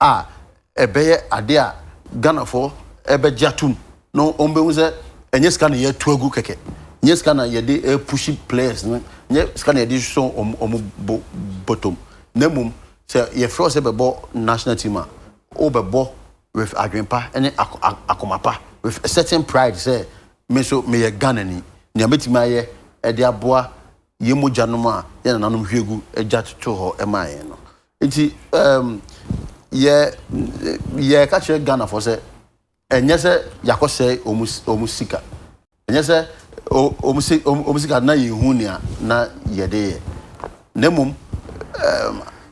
Ebeye adea Ghana for ebe jatum no ombe unze enye scan ye tuagu keke. Nye scan ye de pushy players no. Nye scan ye de so bottom. Nemum say ye froze bebo national team obebo with Agrimpa and Akomapa with a certain pride say me so me ye Ghana ni betima ye e de aboa ye moja no ma ye nanum hwegu eja to ho ema ye no nti ye ka che Ghana for say enye se yakose omusika enye se omusika na ye hu na ye de nemum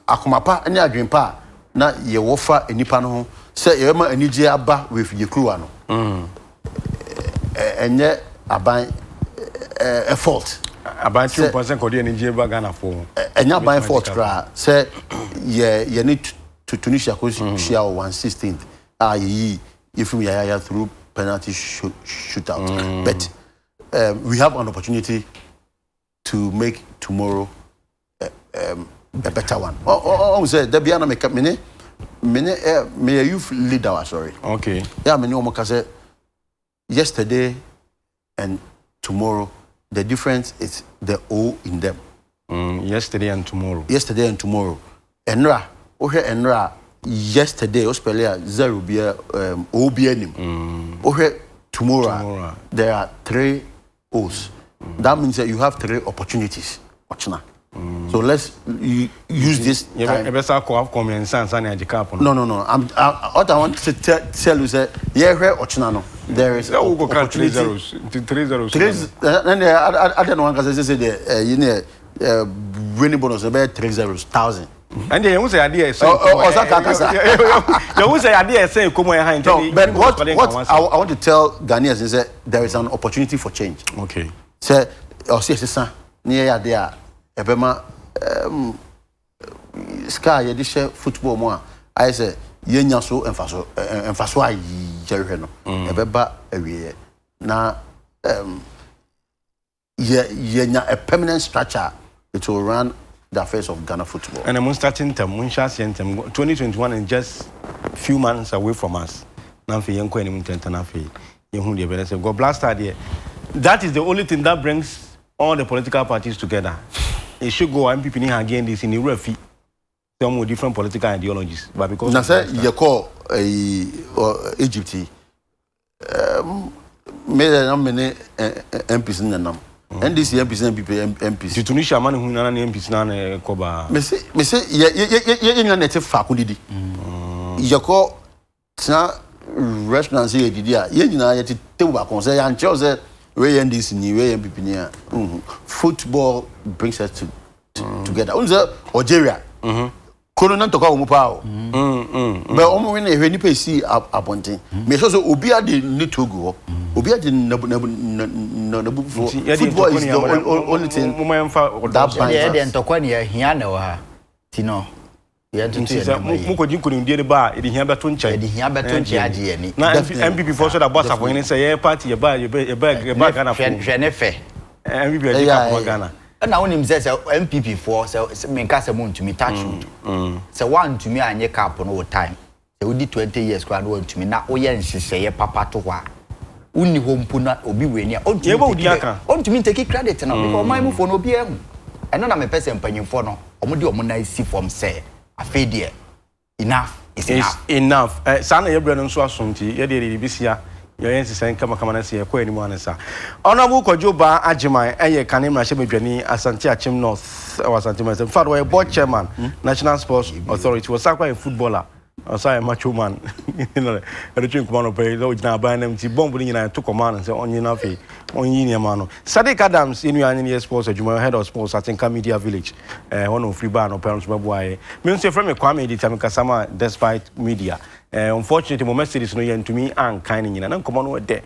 Akomapa and Agrimpa na ye wofa enipa no ho say ye ma anije aba with ye kruwa no enye aban a fault about 2% kodi anije ba Ghana for enye aban fault kra say ye need to Tunisia ko share 1/16 ye if we are through penalty shootout but we have an opportunity to make tomorrow a better one. Say there be an make me a youth leader, sorry. Okay. Yeah, me no say yesterday and tomorrow the difference is the O in them. Yesterday and tomorrow. Yesterday and tomorrow. Enra, Enra yesterday Australia 0 be O be nim. Tomorrow there are 3 O's. That means that you have 3 opportunities. So let's use this time. No. What I want to tell you is that there is opportunity. 3-0. And I don't know because say the winning bonus about 3-0,000. And they won't say idea. But what I want to tell Ghanaians is that there is an opportunity for change. Okay. Say near there. Ebema sky ye share football mo I say ye nya so emfaso ayi jerehwe no ebeba awie na ye nya a permanent structure it will run the affairs of Ghana football. And I'm starting term 2021 is just few months away from us. Now for yenko eni muntenta na fe ye hu de be say go blast there. That is the only thing that brings all the political parties together. It should go and people again this in the refi. Some with different political ideologies. But because now say you call Egypt many MPs in the name. And this MPs and MPs. The Tunisia man who nana MPs na koba. Me say ye native fakudidi. You call na restaurant say didi a ye nyina ye table ba kon say ya nche say we end this ni we MPP ni a football brings us together. Unza Algeria. Corona to go pa o. But omo we na ehwe ni pesi abonten. Me so obi ade ni togo. Obi ade na football is the only thing that binds us. Yeah, the ntokwa ni hia na wa ha. Tino. Yeah, to Mukodi couldn't be the bar, it here beton check. The here beton check. Now, MPP for so that boss of when say party, a bag, Ghana for Jenefe. MPP Ghana. And now him says MPP for so me cast a moon to me touch. So one to me and your cap on all time. So we did 20 years grad to me now. Oh, yes, say papa to wa. Only home puna obi we near. On to me take credit now because my move for no BM. And then I'm a person paying for no. Omudi omuna see from say. Afedie enough is enough. Sana ye brano so asonti ye de bisia your yen say kama na say ekwa animu ansa honorable Kojoba Ajiman eye kanem na hye Asante Achim North Asante Mese in fact we board chairman National Sports Authority was a footballer also a macho man you know the drink man pay no jina ban them ti bomb ni na to command say onyi na fe onyi ni ma no Sadiq Adams inu anyi sports adwuma head of sports at Nka Media Village one of free bar no parents babuaye me say from me Kwame editor me kasama despite media unfortunately mo messages no yen to me an kind ni na nkomo no de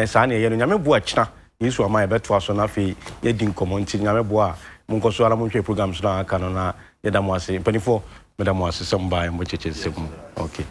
sa na ye no nyame boa china yesu ama e beto aso na fe ye din komo nti nyame boa mo nkoso ara mo hwe programs na aka no na ye da mo ase 24 Madam was some by which it is okay.